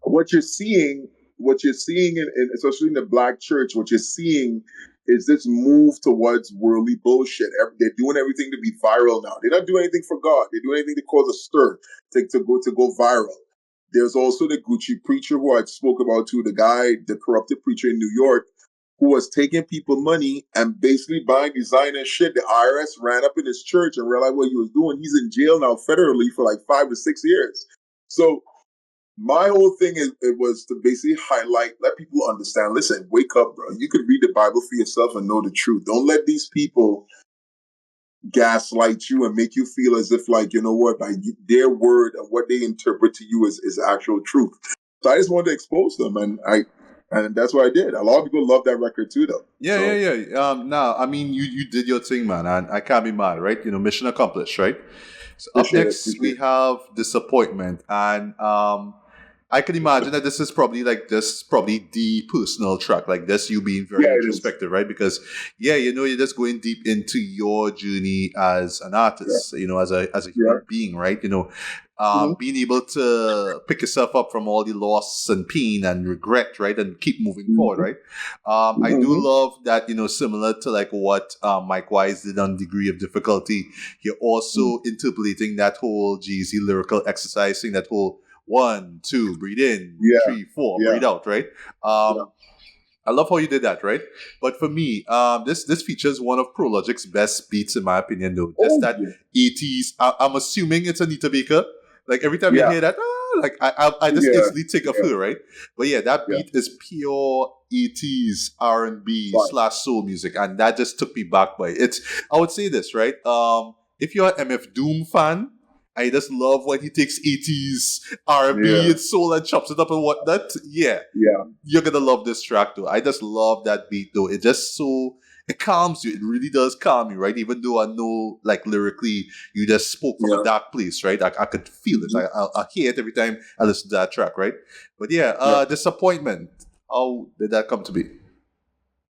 What you're seeing, in especially in the black church, what you're seeing is this move towards worldly bullshit. They're doing everything to be viral now. They're not doing anything for God. They're doing anything to cause a stir, to go viral. There's also the Gucci preacher who I spoke about too, the corrupted preacher in New York, who was taking people money and basically buying designer shit. The IRS ran up in his church and realized what he was doing. He's in jail now federally for like 5 to 6 years. So my whole thing it was to basically highlight, let people understand, listen, wake up, bro. You could read the Bible for yourself and know the truth. Don't let these people gaslight you and make you feel as if, like, you know what, like their word and what they interpret to you is actual truth. So I just wanted to expose them, and that's what I did. A lot of people love that record too, though. Yeah. Now, I mean, you did your thing, man, and I can't be mad, right? Mission accomplished, right? So up next, we have Disappointment, and I can imagine that this is probably the personal track, like this, you being very introspective, right? Because you're just going deep into your journey as an artist, as a human being, right? Being able to pick yourself up from all the loss and pain and regret, right? And keep moving forward, right? I do love that, similar to like what Mike Wise did on Degree of Difficulty, you're also interpolating that whole Jeezy lyrical exercise, saying that whole 1, 2, breathe in, 3, 4, breathe out, right? I love how you did that, right? But for me, this features one of Prologic's best beats, in my opinion, though. Just that 80s. I'm assuming it's Anita Baker. Like every time you hear that, I just instantly take a feel, right? But that beat is pure 80s R&B / soul music, and that just took me back by it. I would say this, right? If you're an MF Doom fan, I just love when he takes 80s R&B and soul and chops it up and whatnot. You're gonna love this track though. I just love that beat though. It just it calms you. It really does calm you, right? Even though I know, like, lyrically, you just spoke from a dark place, right? I could feel it. I hear it every time I listen to that track, right? But Disappointment. How did that come to be?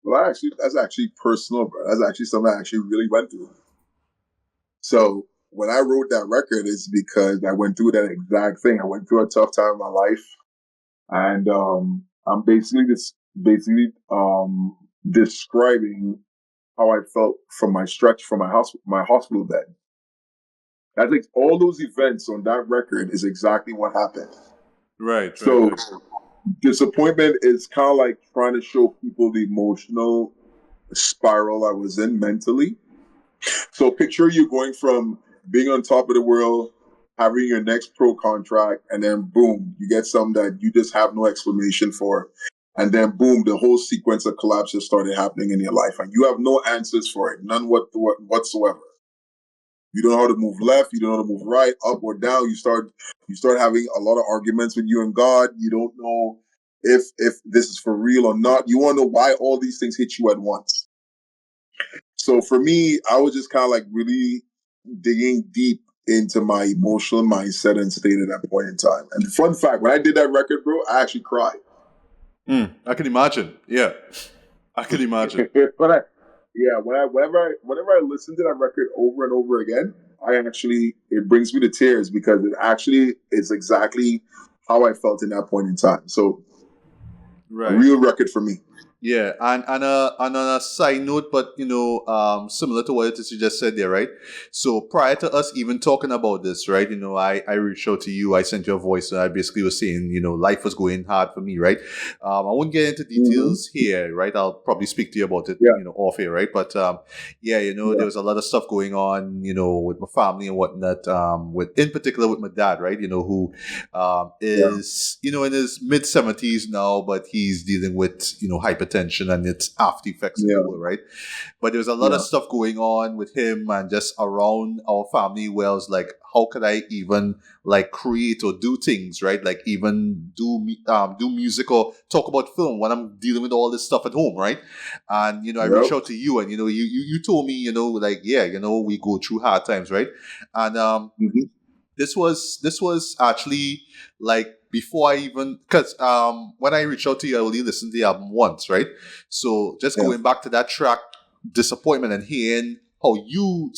Well, that's actually personal, bro. That's actually something I actually really went through. So when I wrote that record, it's because I went through that exact thing. I went through a tough time in my life, and I'm basically describing how I felt from my stretch from my hospital bed. I think all those events on that record is exactly what happened. Right. So Disappointment is kind of like trying to show people the emotional spiral I was in mentally. So picture you going from being on top of the world, having your next pro contract, and then boom, you get something that you just have no explanation for. And then boom, the whole sequence of collapses started happening in your life. And you have no answers for it, none whatsoever. You don't know how to move left, you don't know how to move right, up or down. You start having a lot of arguments with you and God. You don't know if this is for real or not. You want to know why all these things hit you at once. So for me, I was just kind of like really digging deep into my emotional mindset and state at that point in time. And the fun fact, when I did that record, bro, I actually cried. I can imagine. Yeah, I can imagine. Whenever I listen to that record over and over again, it brings me to tears because it actually is exactly how I felt in that point in time. So, a real record for me. Yeah, and on a side note, but similar to what it is you just said there, right? So prior to us even talking about this, right? I reached out to you, I sent you a voice, and I basically was saying, life was going hard for me, right? I won't get into details here, right? I'll probably speak to you about it, off here, right? But there was a lot of stuff going on, with my family and whatnot. In particular with my dad, right? Who is in his mid-70s now, but he's dealing with hypertension attention and its after effects in the world, right? But there was a lot of stuff going on with him and just around our family where I was like, how could I even like create or do things, right? Like even do music or talk about film when I'm dealing with all this stuff at home, right? And I reached out to you, and you told me, like, yeah, we go through hard times, right? And this was actually like before I even, because when I reached out to you, I only listened to the album once, right? So just going back to that track, Disappointment, and hearing how you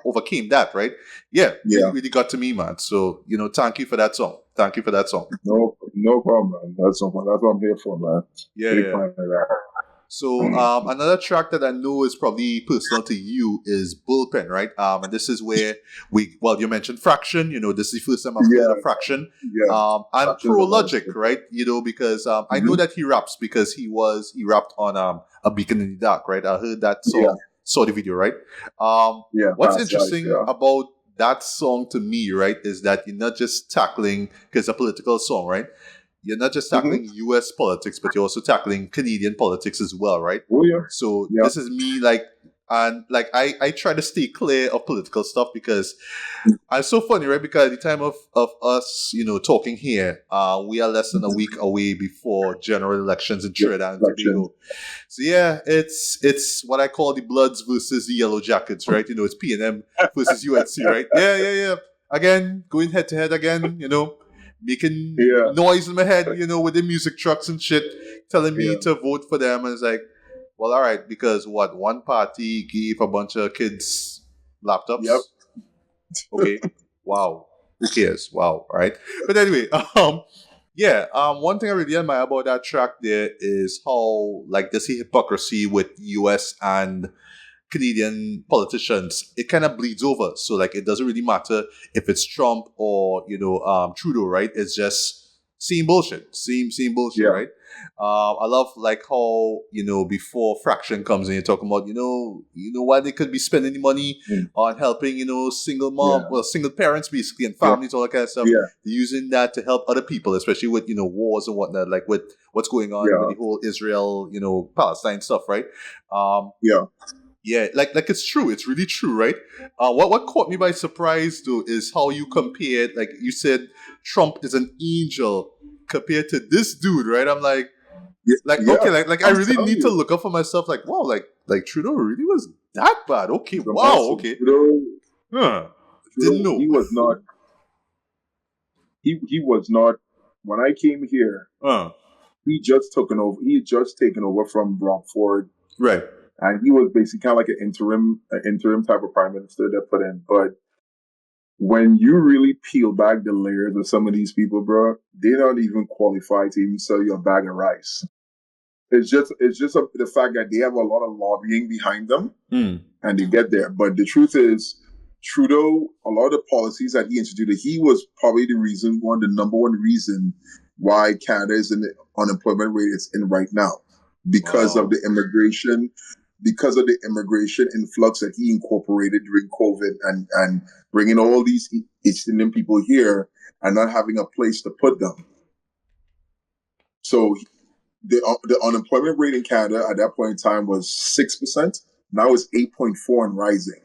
overcame that, right? Yeah, really got to me, man. So thank you for that song. Thank you for that song. No problem, man. That's what I'm here for, man. Yeah. So another track that I know is probably personal to you is Bullpen, right? And this is where you mentioned Fraction. This is the first time I've heard of Fraction. Yeah. And Pro Logic, right? Because I know that he raps because he rapped on A Beacon in the Dark, right? I heard that song, saw the video, right? What's interesting about that song to me, right, is that you're not just tackling, because it's a political song, right? You're not just tackling U.S. politics, but you're also tackling Canadian politics as well, right? Oh, yeah. So this is me, I try to stay clear of political stuff because it's so funny, right? Because at the time of us, talking here, we are less than a week away before general elections in Trinidad and Tobago. So yeah, it's what I call the Bloods versus the Yellow Jackets, right? It's P&M versus UNC, right? Yeah. Again, going head to head again, making noise in my head, with the music trucks and shit, telling me to vote for them. And it's like, well, all right, because one party gave a bunch of kids laptops? Yep. Okay. Wow. Who cares? Wow. Right. But anyway, one thing I really admire about that track there is how, like, this hypocrisy with US and Canadian politicians, it kind of bleeds over. So like, it doesn't really matter if it's Trump or Trudeau, right? It's just same bullshit, same bullshit, right? I love like how before Fraction comes in, you're talking about why they could be spending the money on helping single mom, single parents basically, and families, all that kind of stuff. They're using that to help other people, especially with wars and whatnot, like with what's going on with the whole Israel Palestine stuff, right? Yeah, like it's true. It's really true, right? What caught me by surprise though is how you compared, like you said, Trump is an angel compared to this dude, right? I'm like, I really need to look up for myself. Like, wow, like Trudeau really was that bad. Okay, wow, okay. Trudeau, didn't know he was not. He was not. When I came here, he had just taken over from Rob Ford, right? And he was basically kind of like an interim type of prime minister that put in. But when you really peel back the layers of some of these people, bro, they're not even qualified to even sell you a bag of rice. It's just the fact that they have a lot of lobbying behind them, and they get there. But the truth is, Trudeau, a lot of the policies that he instituted, he was probably the number one reason why Canada is in the unemployment rate it's in right now, because of the immigration. Because of the immigration influx that he incorporated during COVID and bringing all these East Indian people here and not having a place to put them. So the unemployment rate in Canada at that point in time was 6%. Now it's 8.4 and rising.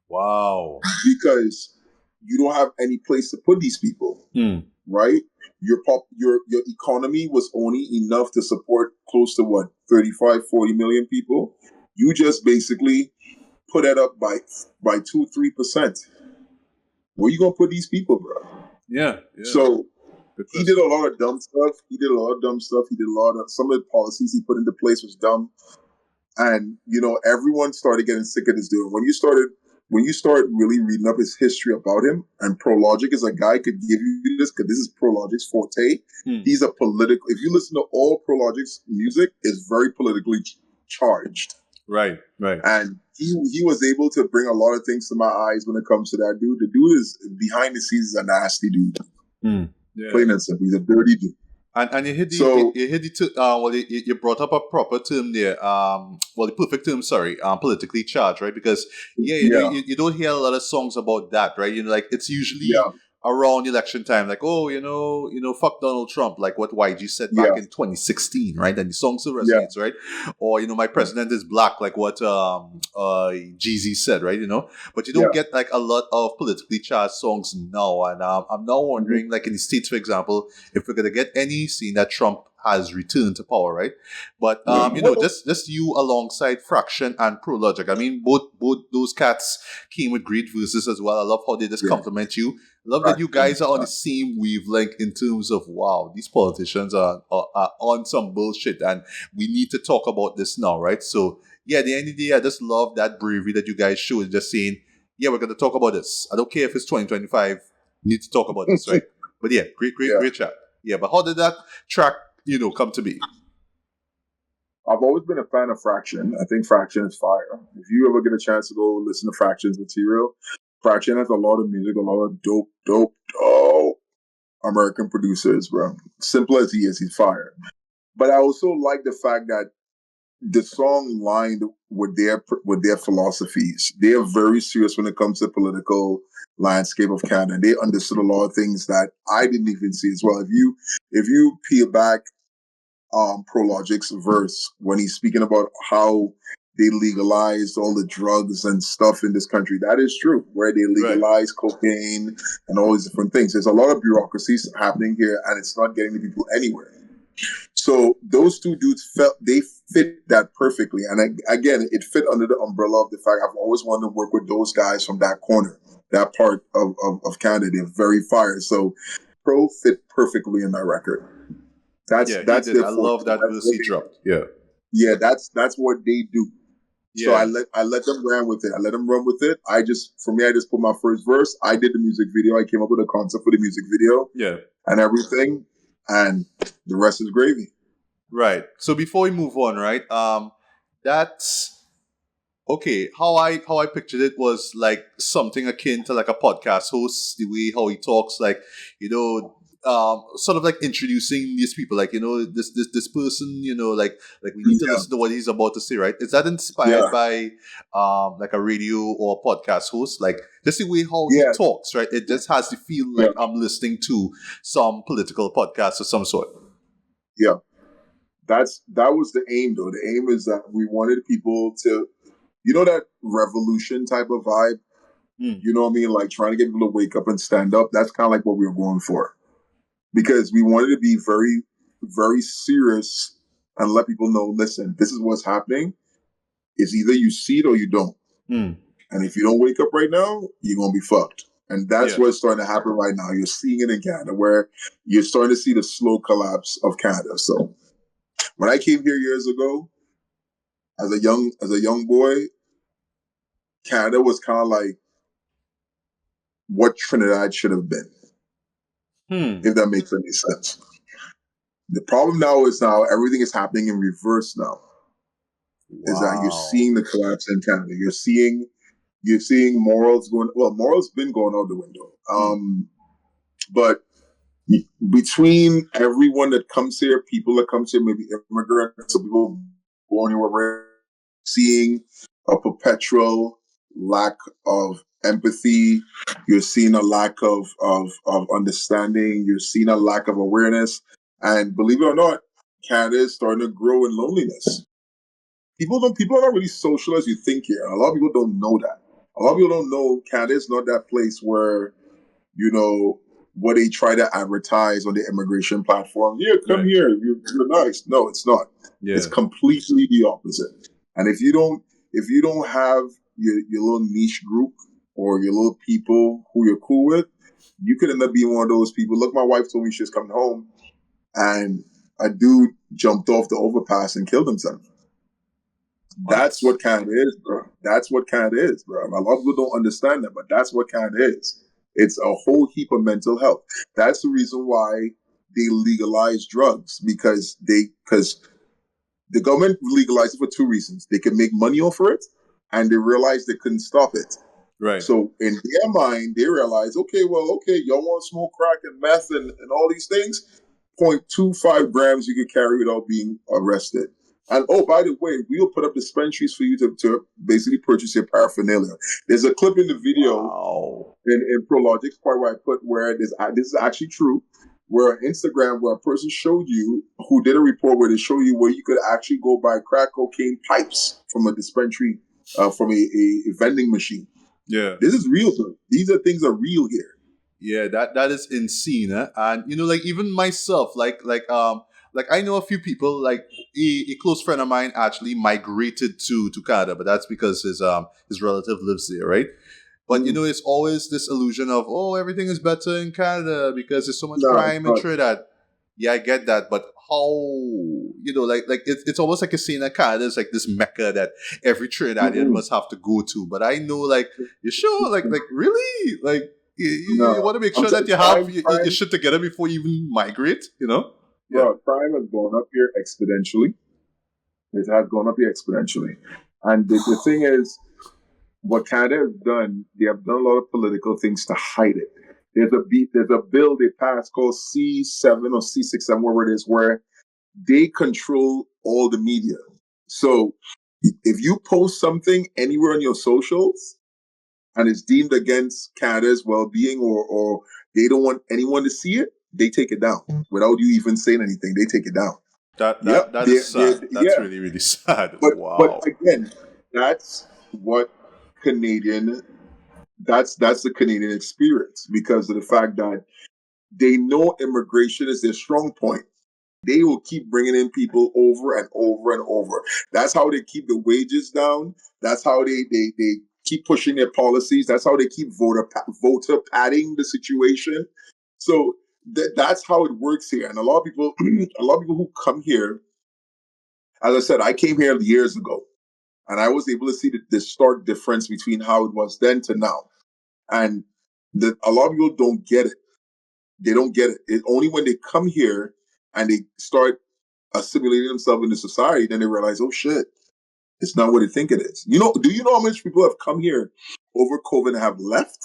Wow. Because you don't have any place to put these people, right? Your economy was only enough to support close to 35, 40 million people. You just basically put that up by 2-3%. Where you gonna put these people, bro? Yeah. So he did a lot of dumb stuff. Some of the policies he put into place was dumb, and everyone started getting sick of this dude. When you start really reading up his history about him, and Prologic is a guy could give you this because this is Prologic's forte. He's a political. If you listen to all Prologic's music, it's very politically charged. Right. And he was able to bring a lot of things to my eyes when it comes to that dude. The dude is behind the scenes is a nasty dude. Plain and simple, he's a dirty dude. And you hit you brought up a proper term there. The perfect term. Sorry, politically charged, right? Because you don't hear a lot of songs about that, right? Like it's usually around election time, like, oh, fuck Donald Trump, like what YG said back Yeah, in 2016, right? And the song still yeah, resonates, right? Or, my president is black, like what Jeezy said, right? But you don't yeah. get like a lot of politically charged songs now. And I'm now Mhm. wondering, like in the States, for example, if we're going to get any, seeing that Trump has returned to power, right? But Well, just you alongside Fraction and Pro Logic. I mean, both those cats came with great verses as well. I love how they just yeah, compliment you. Love that you fraction. guys are on the same wavelength in terms of, wow, these politicians are on some bullshit and we need to talk about this now, right? So yeah, at the end of the day, I just love that bravery that you guys show, just saying, yeah, we're going to talk about this. I don't care if it's 2025, we need to talk about this, right? But yeah, Yeah, great chat. Yeah, but how did that track, come to be? I've always been a fan of Fraction. I think Fraction is fire. If you ever get a chance to go listen to Fraction's material, Fraction has a lot of music, a lot of dope American producers, bro. Simple as he is, he's fire. But I also like the fact that the song lined with their philosophies. They are very serious when it comes to political landscape of Canada. They understood a lot of things that I didn't even see as well. If you peel back Prologic's verse when he's speaking about how they legalized all the drugs and stuff in this country. That is true, where they Right. legalized cocaine and all these different things. There's a lot of bureaucracies happening here, and it's not getting the people anywhere. So those two dudes they fit that perfectly, and again, it fit under the umbrella of the fact I've always wanted to work with those guys from that corner, that part of Canada. They're very fire. So Pro fit perfectly in that record. Yeah, he That's did. their I forte. love that That's verse what he dropped. Yeah. yeah, that's what they do. So Yeah. I let them run with it. I let them run with it. I just put my first verse. I did the music video. I came up with a concept for the music video Yeah. and everything, and the rest is gravy. Right. So before we move on, right? That's okay. How I pictured it was like something akin to like a podcast host, the way how he talks, like, sort of like introducing these people, like, this person, like we need to Yeah, listen to what he's about to say, right? Is that inspired yeah, by like a radio or podcast host? Like just the way how he yeah, talks, right? It just has to feel yeah, like I'm listening to some political podcast of some sort. yeah. That was the aim, though. The aim is that we wanted people to, that revolution type of vibe. Mm. You know what I mean? Like trying to get people to wake up and stand up. That's kind of like what we were going for, because we wanted to be very, very serious and let people know, listen, this is what's happening. It's either you see it or you don't. Mm. And if you don't wake up right now, you're going to be fucked. And that's Yeah. what's starting to happen right now. You're seeing it in Canada, where you're starting to see the slow collapse of Canada. So when I came here years ago, as a young boy, Canada was kind of like what Trinidad should have been, Hmm. if that makes any sense. The problem now everything is happening in reverse now. Is that you're Wow. seeing the collapse in Canada. You're seeing morals going, well, morals been going out the window. But between everyone that comes here, people that comes here, maybe immigrants, so people born here, we're seeing a perpetual lack of empathy. You're seeing a lack of understanding. You're seeing a lack of awareness. And believe it or not, Canada is starting to grow in loneliness. People are not really social as you think here. A lot of people don't know that. A lot of people don't know Canada is not that place where, what they try to advertise on the immigration platform. Yeah, come Right. here. You're nice. No, it's not. Yeah. It's completely the opposite. And if you don't have your little niche group or your little people who you're cool with, you could end up being one of those people. Look, my wife told me she was coming home and a dude jumped off the overpass and killed himself. That's what Canada is, bro. That's what Canada is, bro. A lot of people don't understand that, but that's what Canada is. It's a whole heap of mental health. That's the reason why they legalize drugs, because the government legalized it for two reasons. They could make money off of it, and they realized they couldn't stop it. Right. So in their mind, they realize, okay, y'all want to smoke crack and meth and all these things? 0.25 grams you could carry without being arrested. And oh, by the way, we'll put up dispensaries for you to basically purchase your paraphernalia. There's a clip in the video Wow. in Prologic's part where I put where this is actually true, where on Instagram where a person showed you who did a report where they show you where you could actually go buy crack cocaine pipes from a dispensary, from a vending machine. Yeah. This is real, sir. These are things that are real here. Yeah, that is insane, eh? And like even myself, like I know a few people, like a close friend of mine actually migrated to Canada, but that's because his relative lives there, right? But it's always this illusion of, oh, everything is better in Canada because there's so much No, crime in Trinidad. Yeah, I get that, but how like it's almost like you're saying that Canada is like this mecca that every Trinidadian must have to go to. But I know, like, you sure, like really, like. You want to make sure that you have your shit together before you even migrate, Yeah. Bro, crime has gone up here exponentially. It has gone up here exponentially. And the thing is, what Canada has done, they have done a lot of political things to hide it. There's a bill they passed called C7 or C67, wherever it is, where they control all the media. So if you post something anywhere on your socials, and it's deemed against Canada's well-being, or they don't want anyone to see it, they take it down without you even saying anything. They take it down. That is sad. That's really, really sad. But again, that's what that's the Canadian experience, because of the fact that they know immigration is their strong point. They will keep bringing in people over and over and over. That's how they keep the wages down. That's how they keep pushing their policies. That's how they keep voter padding the situation. So that's how it works here. And a lot of people who come here, as I said, I came here years ago, and I was able to see the stark difference between how it was then to now. And a lot of people don't get it. They don't get it. It's only when they come here and they start assimilating themselves into society, then they realize, oh shit, it's not what they think it is. Do you know how much people have come here over COVID and have left?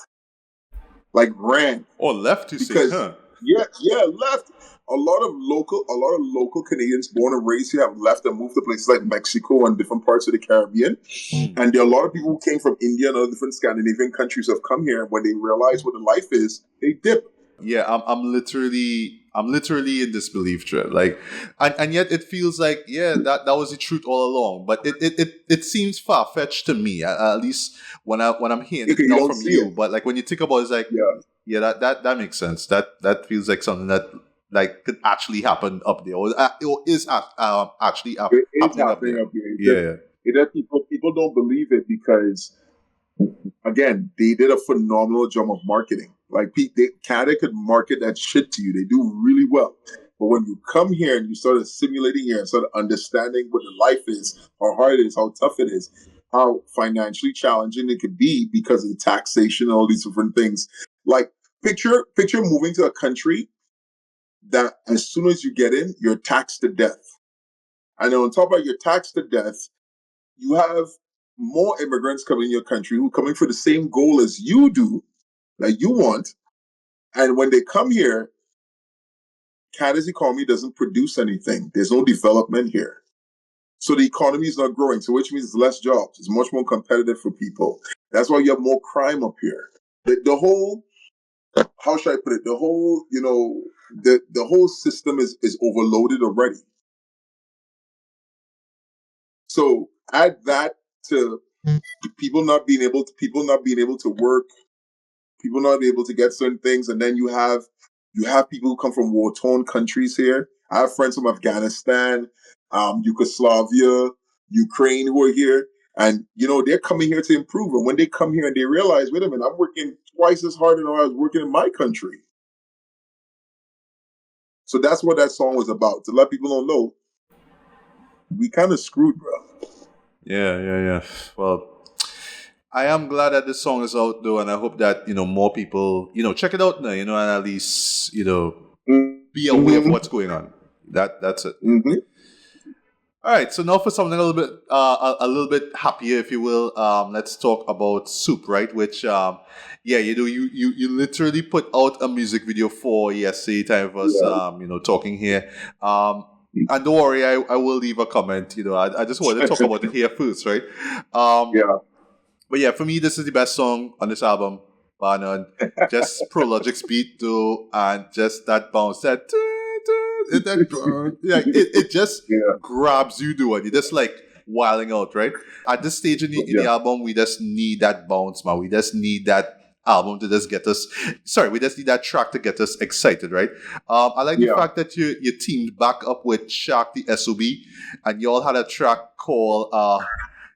Like ran. Oh, left to say, huh? Yeah, left. A lot of local Canadians born and raised here have left and moved to places like Mexico and different parts of the Caribbean. And there are a lot of people who came from India and other different Scandinavian countries who have come here, and when they realize what the life is, they dip. Yeah, I'm literally in disbelief, Trent. Like, and yet it feels like, that was the truth all along. But it seems far fetched to me, at least when I'm hearing it now from you. But like when you think about it, it's like, that makes sense. That feels like something that like could actually happen up there, or is actually happening up there. Yeah. People don't believe it because, again, they did a phenomenal job of marketing. Like, Canada could market that shit to you. They do really well. But when you come here and you start assimilating here and start understanding what the life is, how hard it is, how tough it is, how financially challenging it could be because of the taxation and all these different things. Like, picture moving to a country that as soon as you get in, you're taxed to death. And on top of your taxed to death, you have more immigrants coming in your country who are coming for the same goal as you do, that you want. And when they come here, Canada's economy doesn't produce anything. There's no development here. So the economy is not growing, so which means there's less jobs. It's much more competitive for people. That's why you have more crime up here. The whole, how should I put it? The whole, the whole system is overloaded already. So add that to people not being able to work, people not being able to get certain things, and then you have people who come from war-torn countries here. I have friends from Afghanistan, Yugoslavia, Ukraine who are here, and they're coming here to improve. And when they come here and they realize, wait a minute, I'm working twice as hard as I was working in my country. So that's what that song was about. To let people know, we kind of screwed, bro. Yeah. Well, I am glad that this song is out though, and I hope that more people check it out now, and at least be aware of what's going on. That's it. Mm-hmm. All right, so now for something a little bit happier, if you will. Let's talk about S.O.B, right? Which you literally put out a music video for yesterday. Time of us talking here. And don't worry, I will leave a comment. I just wanted to talk about it here first, right? Um, Yeah. but yeah, for me, this is the best song on this album, bar none. Just Pro Logic's beat though, and just that bounce, it just Yeah. grabs you, though, and you just like wilding out, right? At this stage in the album, we just need that bounce, man. We just need that album to just get us. Sorry, we just need that track to get us excited, right? I like the fact that you teamed back up with Shark the S.O.B. and y'all had a track called.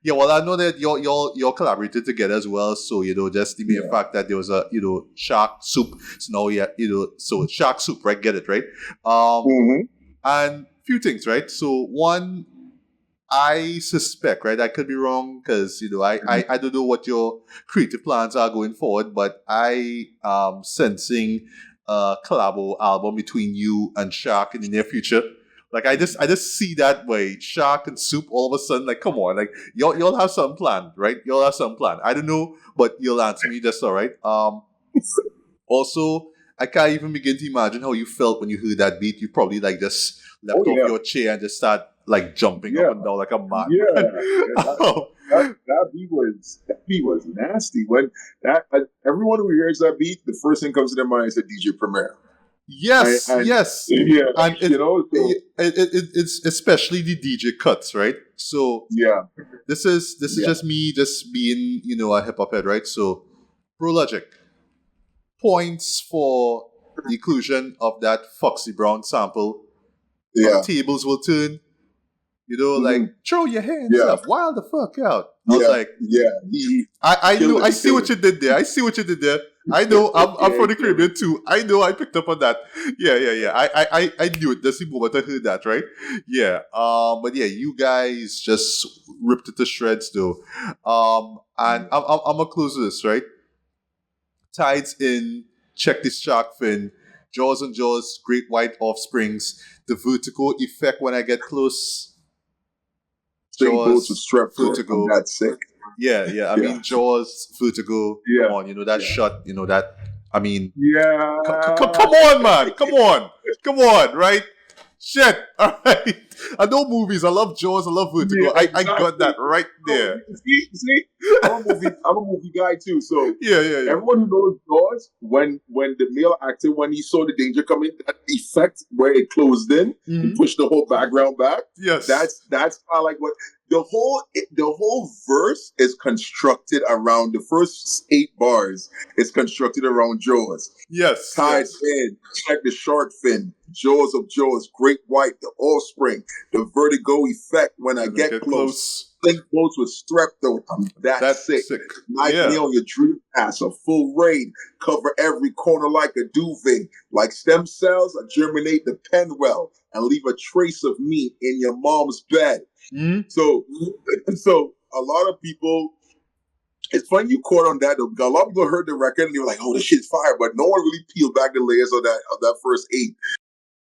Yeah, well, I know that y'all collaborated together as well. So just the mere fact that there was a Shark Soup. So now so Shark Soup, right? Get it right? And few things, right? So one, I suspect, right? I could be wrong because I don't know what your creative plans are going forward, but I sensing a collabo album between you and Shark in the near future. Like I just see that way, Shark and Soup all of a sudden, like come on, like y'all have some plan, right? Y'all have some plan. I don't know, but you'll answer me just all right. Also, I can't even begin to imagine how you felt when you heard that beat. You probably like just left off your chair and just start like jumping up and down like a man. That beat was nasty. When everyone who hears that beat, the first thing comes to their mind is a DJ Premier. Yes, yes. Yeah, and it's especially the DJ cuts, right? So this is just me just being a hip hop head, right? So Pro Logic points for the inclusion of that Foxy Brown sample. Tables will turn. Like throw your hands up, wild the fuck out. I was like, I knew. I see what you did there. I know. I'm from the Caribbean too. I know. I picked up on that. Yeah. I knew it. That's the moment I heard that, right? Yeah. But yeah, you guys just ripped it to shreds, though. And I'm gonna close this, right? Tides in. Check this shark fin. Jaws on Jaws. Great white offsprings. The vertigo effect when I get close. Jaws, vertigo. That's sick. Yeah. I mean, Jaws, vertigo. Come on, that shot. That. I mean. Yeah. Come on, man. Come on. Right. Shit. All right. I know movies. I love Jaws. I love vertigo. Yeah, exactly. I got that right there. See, I'm a movie guy too. So yeah. Everyone who knows Jaws, when the male actor, when he saw the danger coming, that effect where it closed in and pushed the whole background back. Yes, that's kind of like what the whole verse is constructed around. The first 8 bars is constructed around Jaws. Yes, Tides in, check the shark fin, Jaws of Jaws, great white, the offspring, the vertigo effect when I get close. Think boats with strep though. I'm that's sick. Night nail your dream ass, a full rain, cover every corner like a duvet. Like stem cells, I germinate the pen well and leave a trace of me in your mom's bed. So a lot of people, it's funny you caught on that though, because a lot of people heard the record and they were like, oh, this shit's fire, but no one really peeled back the layers of that first 8.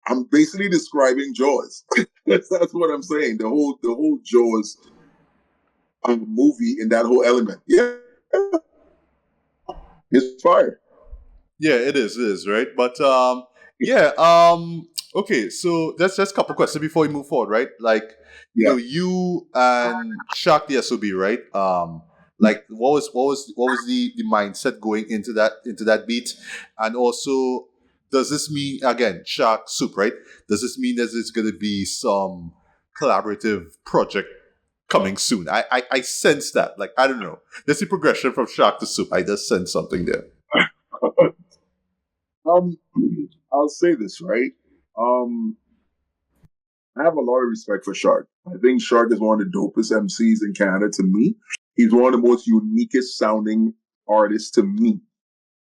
I'm basically describing Jaws. That's what I'm saying. The whole Jaws movie in that whole element. Yeah. It's fire. Yeah, it is, right? But okay, so that's just a couple questions before we move forward, right? Like you and Shark the S.O.B, right? Like what was the mindset going into that beat? And also, does this mean, again, Shark Soup, right? Does this mean that there's gonna be some collaborative project coming soon? I sense that. Like, I don't know. There's a progression from Shark to Soup. I just sense something there. I'll say this, right? I have a lot of respect for Shark. I think Shark is one of the dopest MCs in Canada to me. He's one of the most uniquest sounding artists to me,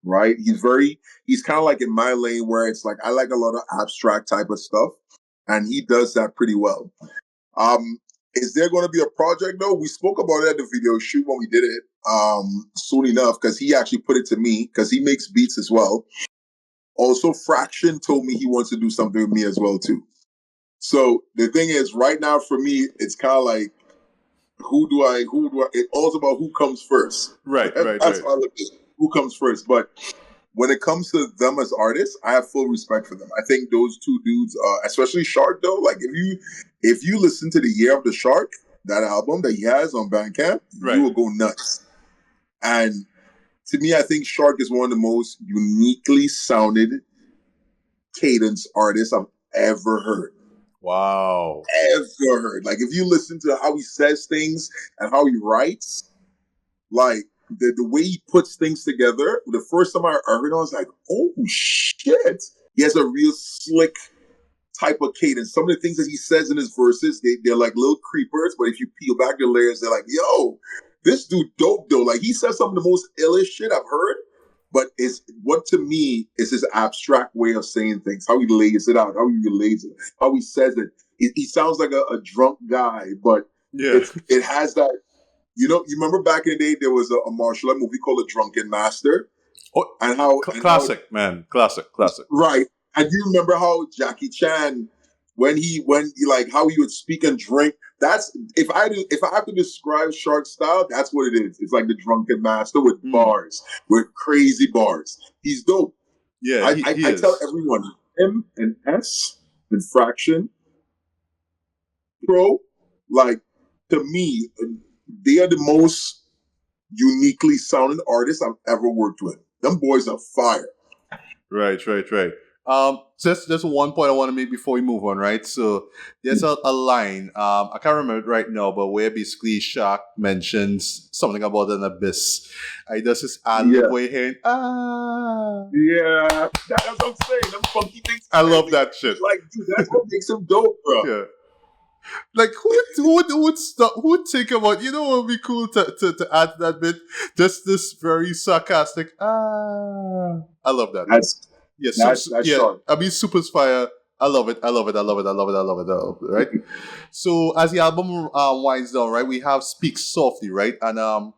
right? He's kind of like in my lane where it's like, I like a lot of abstract type of stuff, and he does that pretty well. Is there going to be a project though? We spoke about it at the video shoot when we did it soon enough, because he actually put it to me, because he makes beats as well. Also, Fraction told me he wants to do something with me as well too. So the thing is, right now for me, it's kind of like, who do I? It's also about who comes first. Right. That's why I look at who comes first. But when it comes to them as artists, I have full respect for them. I think those two dudes, especially Shark, though, like if you listen to the Year of the Shark, that album that he has on Bandcamp, you will go nuts. And to me, I think Shark is one of the most uniquely sounded cadence artists I've ever heard. Wow. Ever heard. Like, if you listen to how he says things and how he writes, like, the way he puts things together, the first time I heard it, I was like, oh, shit. He has a real slick type of cadence. Some of the things that he says in his verses, they're like little creepers, but if you peel back the layers, they're like, yo, this dude dope, though. Like, he says some of the most illest shit I've heard, but it's what to me is his abstract way of saying things, how he lays it out, how he relays it, how he says it. He sounds like a drunk guy, but it has that. You know, you remember back in the day, there was a martial art movie called A Drunken Master? And how... Classic. Right. And you remember how Jackie Chan, when he like, how he would speak and drink, that's... If I have to describe Shark style, that's what it is. It's like the Drunken Master with bars, with crazy bars. He's dope. Yeah, I tell everyone, him and S and Fraction Pro, like, to me... they are the most uniquely sounding artists I've ever worked with. Them boys are fire. Right. Just one point I want to make before we move on, right? So there's a line, I can't remember it right now, but where basically Shark mentions something about an abyss. He does his way here. Yeah, that's what I'm saying. Them funky things. I love that shit. Like, dude, that's what makes him dope, bro. Yeah. Like, who would think about, you know what would be cool to add to that bit? Just this very sarcastic, I love that. That's Shark. I mean, Super's fire. I love it, right? So, as the album winds down, right, we have Speak Softly, right? And,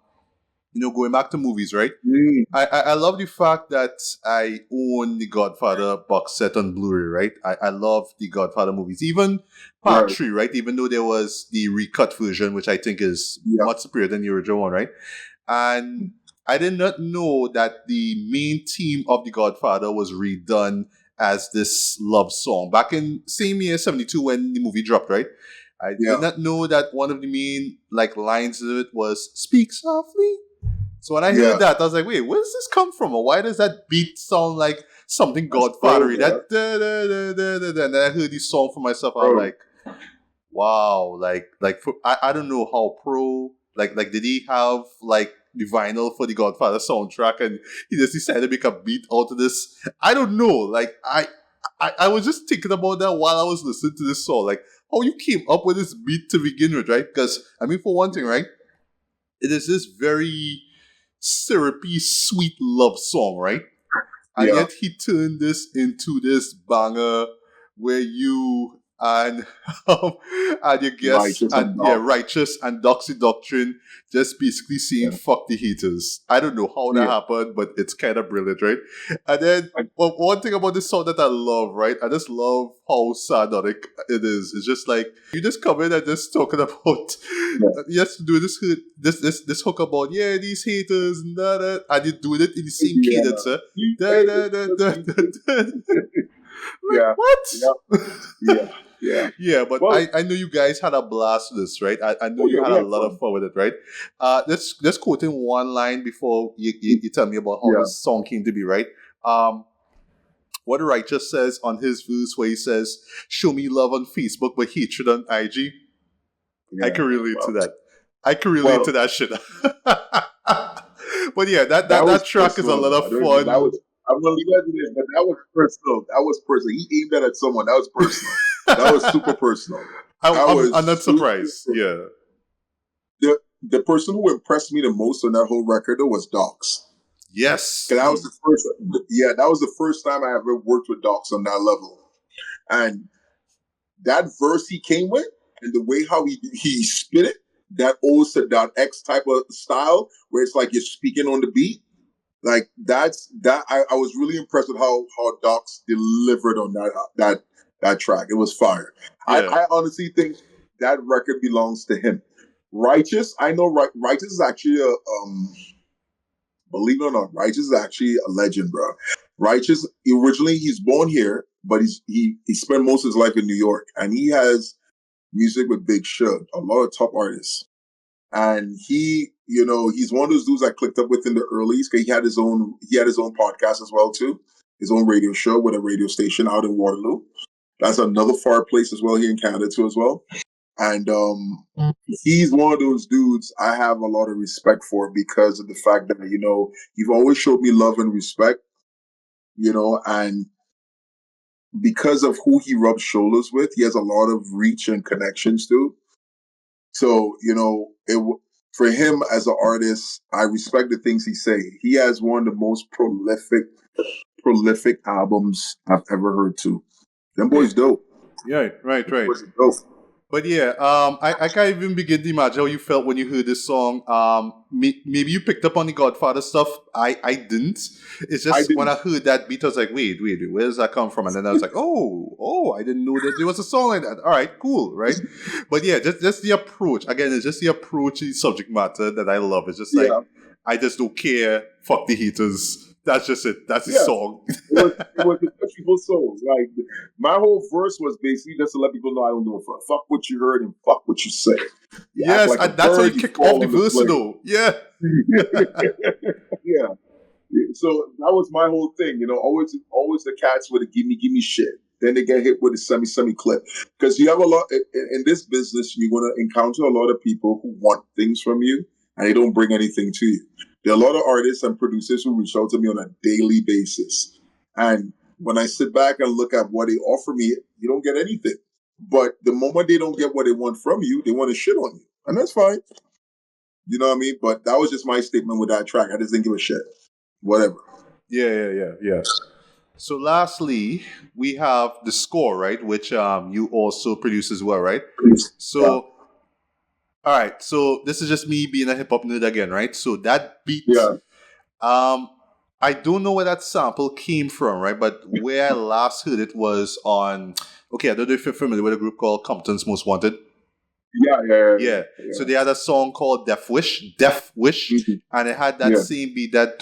going back to movies, right? I love the fact that I own the Godfather box set on Blu-ray, right? I love the Godfather movies. Even Part 3, right? Even though there was the recut version, which I think is much superior than the original one, right? And I did not know that the main theme of the Godfather was redone as this love song. Back in same year, 72, when the movie dropped, right? I did not know that one of the main lines of it was "Speak softly." So when I heard that, I was like, wait, where does this come from? Or why does that beat sound like something Godfather-y? That da-da-da-da-da-da. And then I heard this song for myself. I was like, wow. I don't know how did he have the vinyl for the Godfather soundtrack and he just decided to make a beat out of this? I don't know. I was just thinking about that while I was listening to this song. Like, how you came up with this beat to begin with, right? Because, I mean, for one thing, right? It is this very syrupy, sweet love song, right? And yet he turned this into this banger where you and your guest Righteous and Doxy Doctrine just basically saying fuck the haters. I don't know how that happened, but it's kind of brilliant, right? And then one thing about this song that I love, right? I just love how sardonic it is. It's just like you just come in and just talking about do this hook about these haters and that, and you doing it in the same cadence, what? Yeah, but I know you guys had a blast with this, right? I know you had a lot of fun with it, right? Let's quote in one line before you tell me about how this song came to be, right? What Righteous says on his verse where he says, "Show me love on Facebook, but hatred on IG." I can relate to that. I can relate to that shit. But yeah, that track is a lot of fun. I'm gonna leave that to this, but that was personal. He aimed that at someone. That was personal. That was super personal. I'm not surprised. Yeah. The person who impressed me the most on that whole record was Docs. Yes. That was the first. Yeah, that was the first time I ever worked with Docs on that level, and that verse he came with, and the way how he spit it, that old Sadat X type of style, where it's like you're speaking on the beat. Like I was really impressed with how Docs delivered on that track. It was fire. Yeah. I honestly think that record belongs to him. Righteous, I know Righteous is actually believe it or not, Righteous is actually a legend, bro. Righteous, originally, he's born here, but he spent most of his life in New York, and he has music with Big Shug, a lot of top artists. And he, he's one of those dudes I clicked up with in the earlies, because he had his own podcast as well, too. His own radio show with a radio station out in Waterloo. That's another far place as well here in Canada, too, as well. And he's one of those dudes I have a lot of respect for because of the fact that, you've always showed me love and respect, and because of who he rubs shoulders with, he has a lot of reach and connections too. So, for him as an artist, I respect the things he say. He has one of the most prolific albums I've ever heard too. Them boys dope. Yeah, right. Them boys are dope. But yeah, I can't even begin to imagine how you felt when you heard this song. Maybe you picked up on the Godfather stuff. I didn't. It's just when I heard that beat, I was like, wait, where does that come from? And then I was like, oh, I didn't know that there was a song like that. All right, cool, right? But yeah, just the approach. Again, it's just the approach to the subject matter that I love. It's just like, I just don't care. Fuck the haters. That's just it. That's the song. it was to touch people's souls. Like, my whole verse was basically just to let people know I don't give a fuck. Fuck what you heard and fuck what you said. Yes, and that's how you kick off the verse, though. Yeah. Yeah. So that was my whole thing. Always the cats with the gimme shit. Then they get hit with a semi clip. Because you have a lot, in this business, you're going to encounter a lot of people who want things from you and they don't bring anything to you. There are a lot of artists and producers who reach out to me on a daily basis. And when I sit back and look at what they offer me, you don't get anything. But the moment they don't get what they want from you, they want to shit on you. And that's fine. You know what I mean? But that was just my statement with that track. I just didn't give a shit. Whatever. Yeah. So lastly, we have the score, right? Which you also produce as well, right? So... All right, so this is just me being a hip hop nerd again, right? So that beat, I don't know where that sample came from, right? But where I last heard it was on, I don't know if you're familiar with a group called Compton's Most Wanted. Yeah. So they had a song called Death Wish, and it had that same beat, that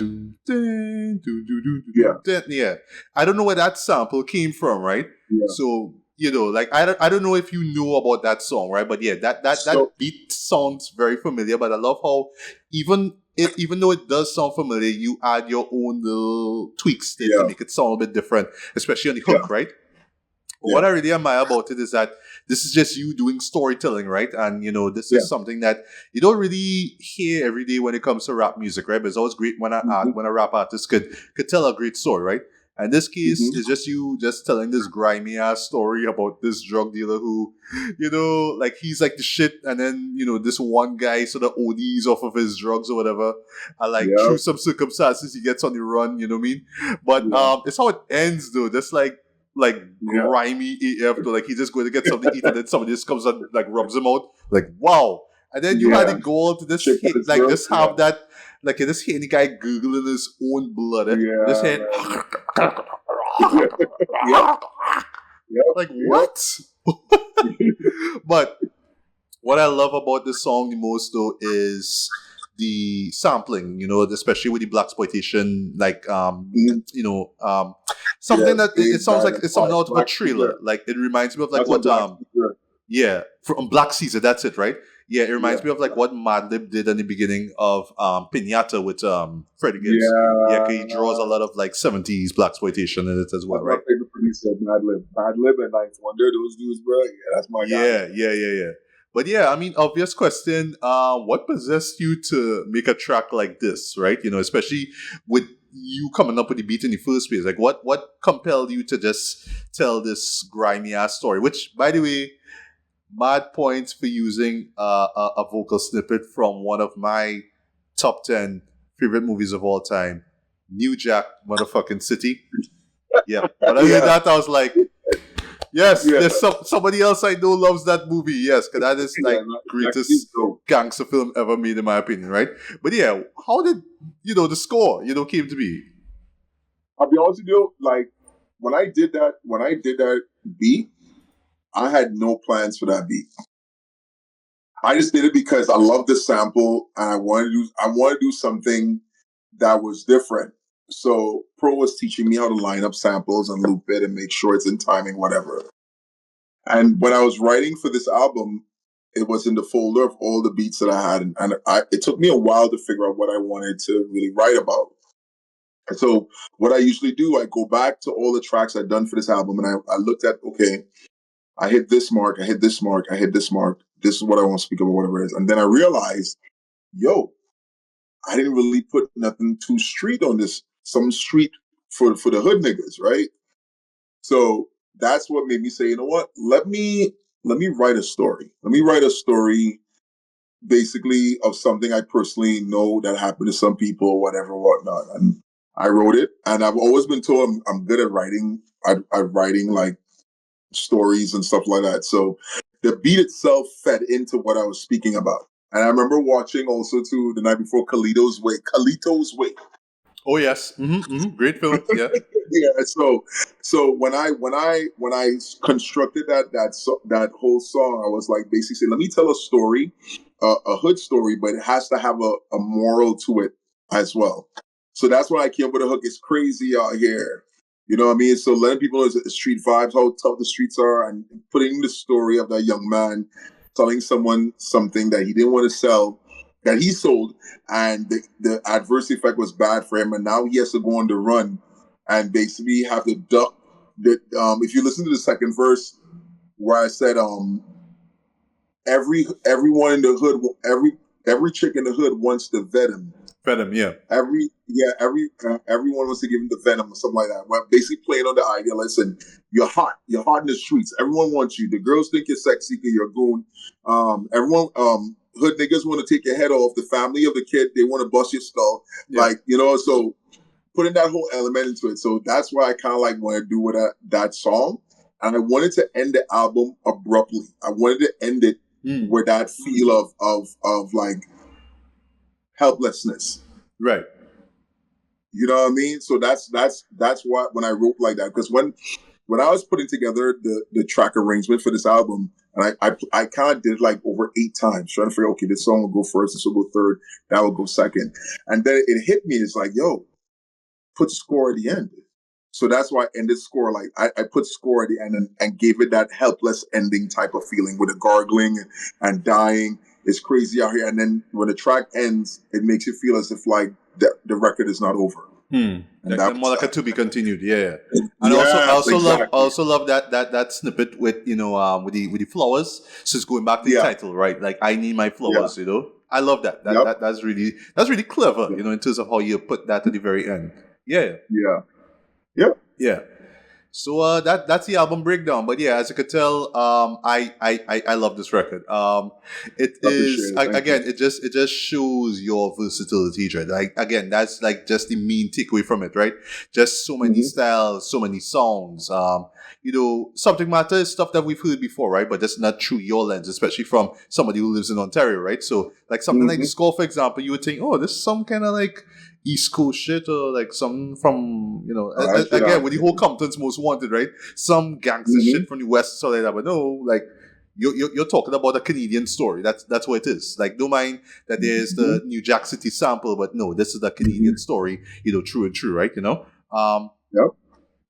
yeah. I don't know where that sample came from, right? Yeah. So, I don't know if you know about that song, right? But yeah, that beat sounds very familiar. But I love how even though it does sound familiar, you add your own little tweaks to make it sound a bit different, especially on the hook, right? What I really admire about it is that this is just you doing storytelling, right? And, this is something that you don't really hear every day when it comes to rap music, right? But it's always great when a rap artist could tell a great story, right? And this case is just you just telling this grimy ass story about this drug dealer who, he's like the shit, and then, this one guy sort of ODs off of his drugs or whatever. And through some circumstances he gets on the run, you know what I mean? But it's how it ends though. That's like grimy AF though. Like he's just going to get something to eat and then somebody just comes and rubs him out. Like, wow. And then you had to go to this hit, just have that. Like, you just hear any guy Googling his own blood. Just hear, like, what? But what I love about this song the most, though, is the sampling, especially with the blaxploitation, something that it sounds like it's something out of a trailer. Like, it reminds me of, what, from Black Caesar, that's it, right? Yeah, it reminds me of what Madlib did in the beginning of Pinata with Freddie Gibbs. Yeah, he draws a lot of 70s blaxploitation in it as well, right? My favorite producer, Madlib and Ninth Wonder, those dudes, bro. Yeah, that's my guy. Yeah. But yeah, I mean, obvious question. What possessed you to make a track like this, right? Especially with you coming up with the beat in the first place. Like, what compelled you to just tell this grimy ass story? Which, by the way, mad points for using a vocal snippet from one of my top 10 favorite movies of all time, New Jack motherfucking City. Yeah. When I heard that, I was like, yes, there's somebody else I know loves that movie. Yes, because that is greatest gangster film ever made in my opinion, right? But yeah, how did, the score, came to be? I'll be honest with you, when I did that beat, I had no plans for that beat. I just did it because I love the sample and I want to do something that was different. So Pro was teaching me how to line up samples and loop it and make sure it's in timing, whatever. And when I was writing for this album, it was in the folder of all the beats that I had, and it took me a while to figure out what I wanted to really write about. And so what I usually do, I go back to all the tracks I'd done for this album, and I looked at, okay, I hit this mark, I hit this mark, I hit this mark. This is what I want to speak about, whatever it is. And then I realized, yo, I didn't really put nothing too street on this, some street for the hood niggas, right? So that's what made me say, you know what? Let me write a story. Let me write a story basically of something I personally know that happened to some people, whatever, whatnot. And I wrote it, and I've always been told I'm good at writing. I'm writing like stories and stuff like that. So the beat itself fed into what I was speaking about. And I remember watching also too the night before Carlito's Way. Oh yes, great film. Yeah, Yeah. So when I constructed that whole song, I was like basically saying, let me tell a story, a hood story, but it has to have a moral to it as well. So that's why I came up with a hook. It's crazy out here. You know what I mean? So letting people know the street vibes, how tough the streets are, and putting the story of that young man telling someone something that he didn't want to sell, that he sold, and the adverse effect was bad for him, and now he has to go on the run and basically have to duck. If you listen to the second verse, where I said, everyone in the hood, every chick in the hood wants to vet him. Venom, yeah. Everyone wants to give him the venom or something like that. Well, basically playing on the idea, listen, you're hot in the streets. Everyone wants you. The girls think you're sexy because you're a goon. Everyone, hood niggas want to take your head off. The family of the kid, they want to bust your skull. Yeah. Like, you know, so putting that whole element into it. So that's why I kind of like want to do with that song. And I wanted to end the album abruptly. I wanted to end it with that feel of like helplessness. Right. You know what I mean? So that's why when I wrote like that, because when I was putting together the track arrangement for this album, and I kind of did it like over 8 times, trying to figure, okay, this song will go first, this will go third, that will go second. And then it hit me, it's like, yo, put score at the end. So that's why I ended score, like I put score at the end and gave it that helpless ending type of feeling with the gargling and dying. It's crazy out here. And then when the track ends, it makes you feel as if like the record is not over. And more like a to be continued, yeah. And yes, I exactly. also love that snippet with with the flowers. So it's going back to the title, right? Like I need my flowers, you know. I love that. That's really clever, you know, in terms of how you put that at the very end. Yeah. Yeah. So that's the album breakdown. But yeah, as you could tell, I love this record. It just shows your versatility, right? Like again, that's like just the main takeaway from it, right? Just so many styles, so many songs. You know, Subject Matter is stuff that we've heard before, right? But that's not through your lens, especially from somebody who lives in Ontario, right? So like something like the score, for example, you would think, oh, this is some kind of like East Coast shit or like some from, you know, again, with the whole Compton's Most Wanted, right? Some gangster shit from the West, so like that. But no, like you're talking about a Canadian story. That's what it is. Like, don't mind that there's the New Jack City sample, but no, this is a Canadian story, you know, true and true, right? You know?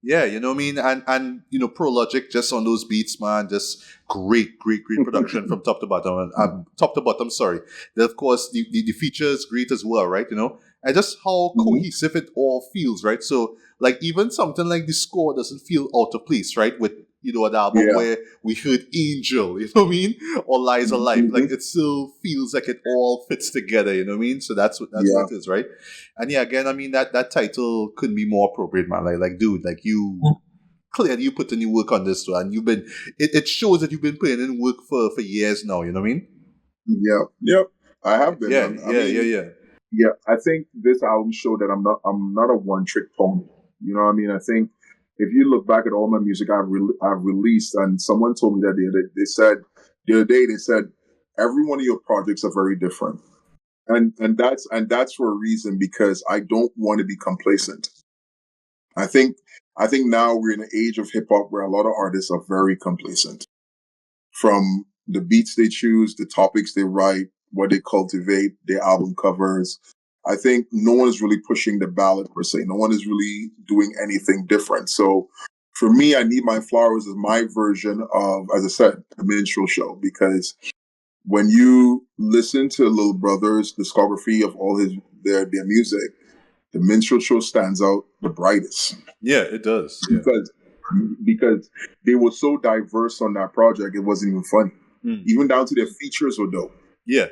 Yeah, you know what I mean? And you know, Pro Logic just on those beats, man, just great production from top to bottom. Top to bottom, sorry. Then of course the features great as well, right? You know? And just how cohesive it all feels, right? So like even something like the score doesn't feel out of place, right? With, you know, an album where we heard Angel, you know what I mean? Or Lies Alive. Like it still feels like it all fits together, you know what I mean? So that's what it is, right? And yeah, again, I mean that title couldn't be more appropriate, man. Like dude, like you clearly you put in your work on this too, and you've been it shows that you've been putting in work for years now, you know what I mean? Yep. I have been. Yeah. I think this album showed that I'm not a one trick pony. You know what I mean? I think if you look back at all my music I've released, and someone told me that the other day they said every one of your projects are very different, and that's for a reason, because I don't want to be complacent. I think now we're in an age of hip hop where a lot of artists are very complacent, from the beats they choose, the topics they write, what they cultivate, their album covers. I think no one is really pushing the ballot per se. No one is really doing anything different. So for me, I Need My Flowers is my version of, as I said, the minstrel show, because when you listen to Lil Brother's discography of all their music, the minstrel show stands out the brightest. Yeah, it does. Yeah. Because they were so diverse on that project, it wasn't even funny. Even down to their features were dope. Yeah.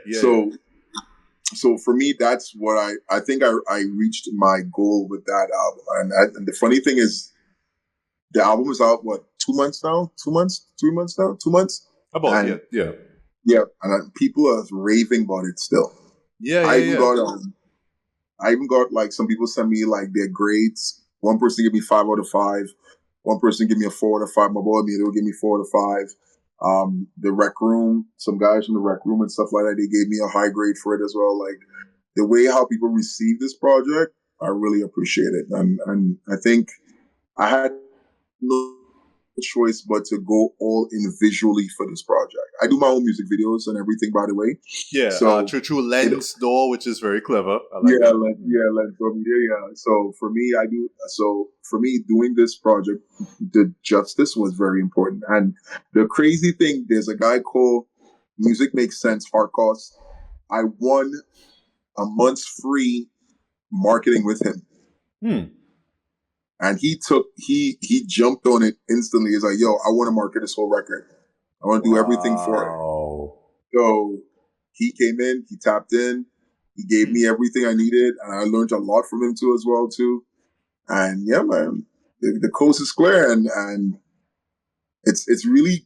So for me, that's what I think I reached my goal with that album. And the funny thing is, the album is out, what, 2 months now? 2 months? 3 months now? 2 months? About, and, yeah. Yeah, and people are raving about it still. I even got like some people send me like their grades. One person gave me 5 out of 5. One person gave me a 4 out of 5. My boy Emilio gave me 4 out of 5. The rec room, some guys from the rec room and stuff like that, they gave me a high grade for it as well. Like the way how people receive this project, I really appreciate it. And I think I had no choice but to go all in visually for this project. I do my own music videos and everything, by the way. Yeah, so through Len-Dor, which is very clever. I like that. Len-Dor. Yeah. So for me, doing this project, the justice was very important. And the crazy thing, there's a guy called Music Makes Sense Hardcost. I won a month's free marketing with him. And he jumped on it instantly. He's like, yo, I want to market this whole record. I want to do everything for it. So he came in, he tapped in, he gave me everything I needed, and I learned a lot from him too as well too. And yeah, man, the coast is clear, and it's really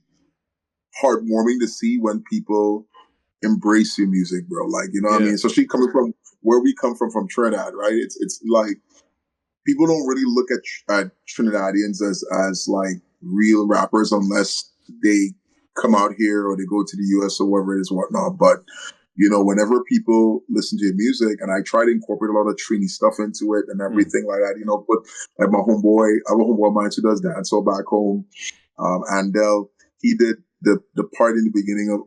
heartwarming to see when people embrace your music, bro. Like, you know what I mean? Especially coming from where we come from Trinidad, right? It's like, people don't really look at Trinidadians as like real rappers unless they come out here or they go to the US or wherever it is, whatnot. But, you know, whenever people listen to your music, and I try to incorporate a lot of Trini stuff into it and everything like that, you know, but like my homeboy, I have a homeboy of mine who does that. So back home, Andel, he did the part in the beginning of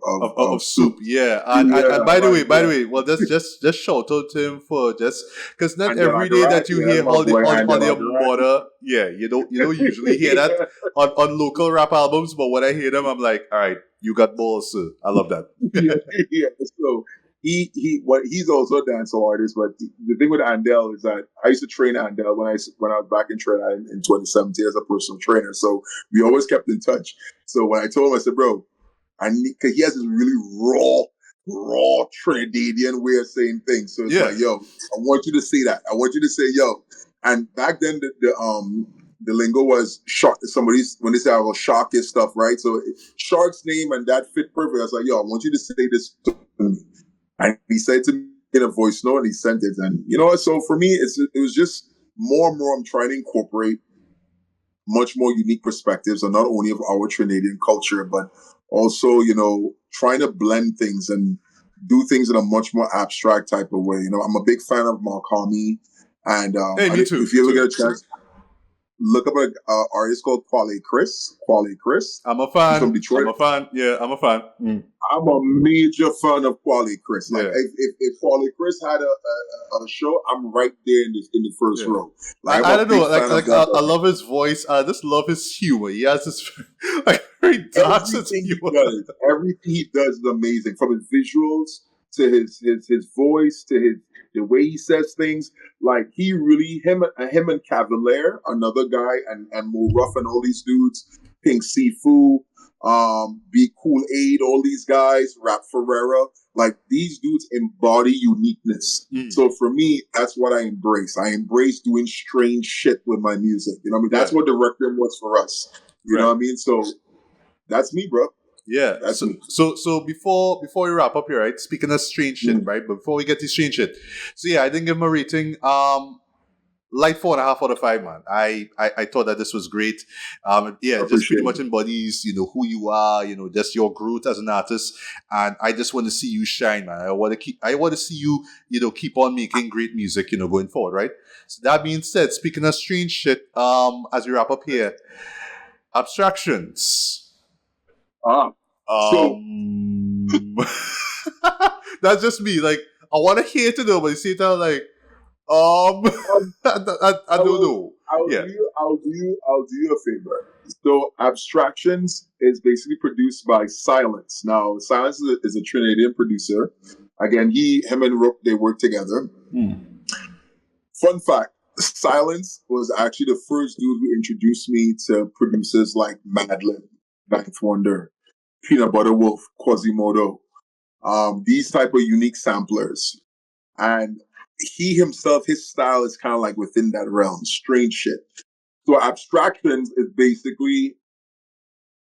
S.O.B. Yeah. And by the way, well, just shout out to him for just, because not every day that you hear all the border, you don't usually hear that on local rap albums, but when I hear them, I'm like, all right, you got balls, sir. I love that. So he's also a dancehall artist, but the thing with Andel is that I used to train Andel when I was back in Trinidad in 2017 as a personal trainer. So we always kept in touch. So when I told him, I said, bro, because he has this really raw Trinidadian way of saying things. So it's like, yo, I want you to say that. I want you to say, yo. And back then, the lingo was shark. When they say I was shark and stuff, right? So Shark's name and that fit perfect. I was like, yo, I want you to say this to me. And he said to me in a voice note, and he sent it. And you know, so for me, it was just more and more I'm trying to incorporate much more unique perspectives, and not only of our Trinidadian culture, but also, you know, trying to blend things and do things in a much more abstract type of way. You know, I'm a big fan of Markami, and me too. If you ever get a chance, look up an artist called Quale Chris. I'm a fan. He's from Detroit. I'm a fan. Yeah, I'm a fan. I'm a major fan of Quale Chris. Like, if Quale Chris had a show, I'm right there in the first row. Like, I don't know. Like I love his voice. I just love his humor. He has this like very dark sense of humor. Everything he does is amazing, from his visuals to his voice to the way he says things. Like, he really, him and Cavalier, another guy, and Mo Ruff and all these dudes, Pink Sifu, Be Cool Aid, all these guys, Rap Ferreira, like, these dudes embody uniqueness. So for me, that's what I embrace. I embrace doing strange shit with my music. You know what I mean? That's what the record was for us. You know what I mean? So that's me, bro. Yeah. So before we wrap up here, right? Speaking of strange shit, right? But before we get to strange shit, so yeah, I didn't give him a rating. Like 4.5 out of 5, man. I thought that this was great. Just pretty much embodies, you know, who you are, you know, just your growth as an artist. And I just want to see you shine, man. I want to see you, you know, keep on making great music, you know, going forward, right? So that being said, speaking of strange shit, as we wrap up here, Abstractions. That's just me. Like, I want to hear to know, but you see it, I'm like, Um, I don't know. Yeah. I'll do you a favor. So Abstractions is basically produced by Silence. Now Silence is a Trinidadian producer. Again, him and Rook, they work together. Fun fact: Silence was actually the first dude who introduced me to producers like Madlib, Ninth Wonder, Peanut Butter Wolf, Quasimodo, these type of unique samplers. And he himself, his style is kind of like within that realm, strange shit. So Abstractions is basically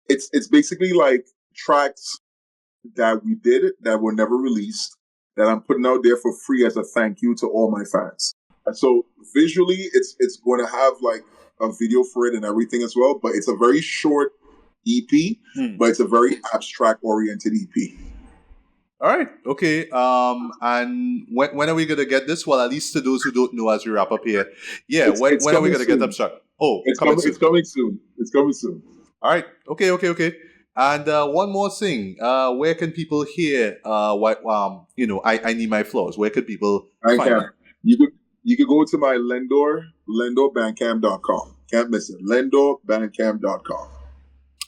it's basically like tracks that we did that were never released that I'm putting out there for free as a thank you to all my fans. And so visually, it's going to have like a video for it and everything as well. But it's a very short EP, but it's a very abstract oriented EP. All right. Okay. And when are we gonna get this? Well, at least to those who don't know, as we wrap up here. Yeah. When are we gonna get Abstract? Oh, it's coming soon. It's coming soon. All right. Okay. And one more thing. Where can people hear what I Need My Flaws? Where could people find that? You could go to my Len-Dor, LenDorBandcamp.com. Can't miss it. LenDorBandcamp.com.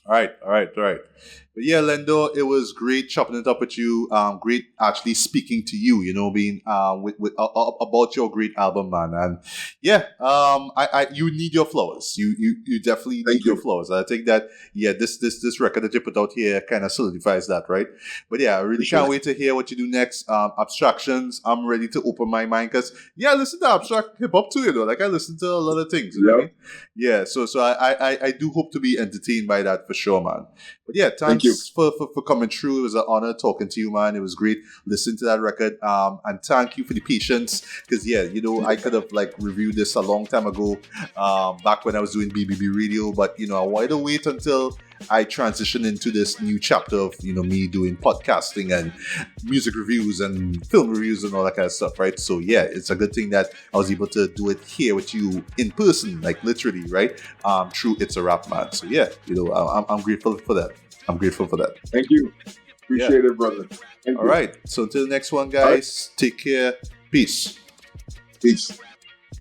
All right. But yeah, Len-Dor, it was great chopping it up with you. Great actually speaking to you, being about your great album, man. And yeah, you need your flowers. You definitely need your flowers. I think that this record that you put out here kind of solidifies that, right? But yeah, I really can't wait to hear what you do next. Abstractions, I'm ready to open my mind because I listen to abstract hip hop too, Like I listen to a lot of things. You know what I mean? Yeah, so I do hope to be entertained by that for sure, man. But yeah, thanks for coming through. It was an honor talking to you, man. It was great listening to that record. And thank you for the patience because I could have reviewed this a long time ago, back when I was doing BBB Radio. But I wanted to wait until I transition into this new chapter of me doing podcasting and music reviews and film reviews and all that kind of stuff, right? So yeah, it's a good thing that I was able to do it here with you in person, literally, right? Through It's a Rap, man. So yeah, I'm grateful for that. Thank you. Appreciate it, brother. All right. So until the next one, guys, take care. Peace.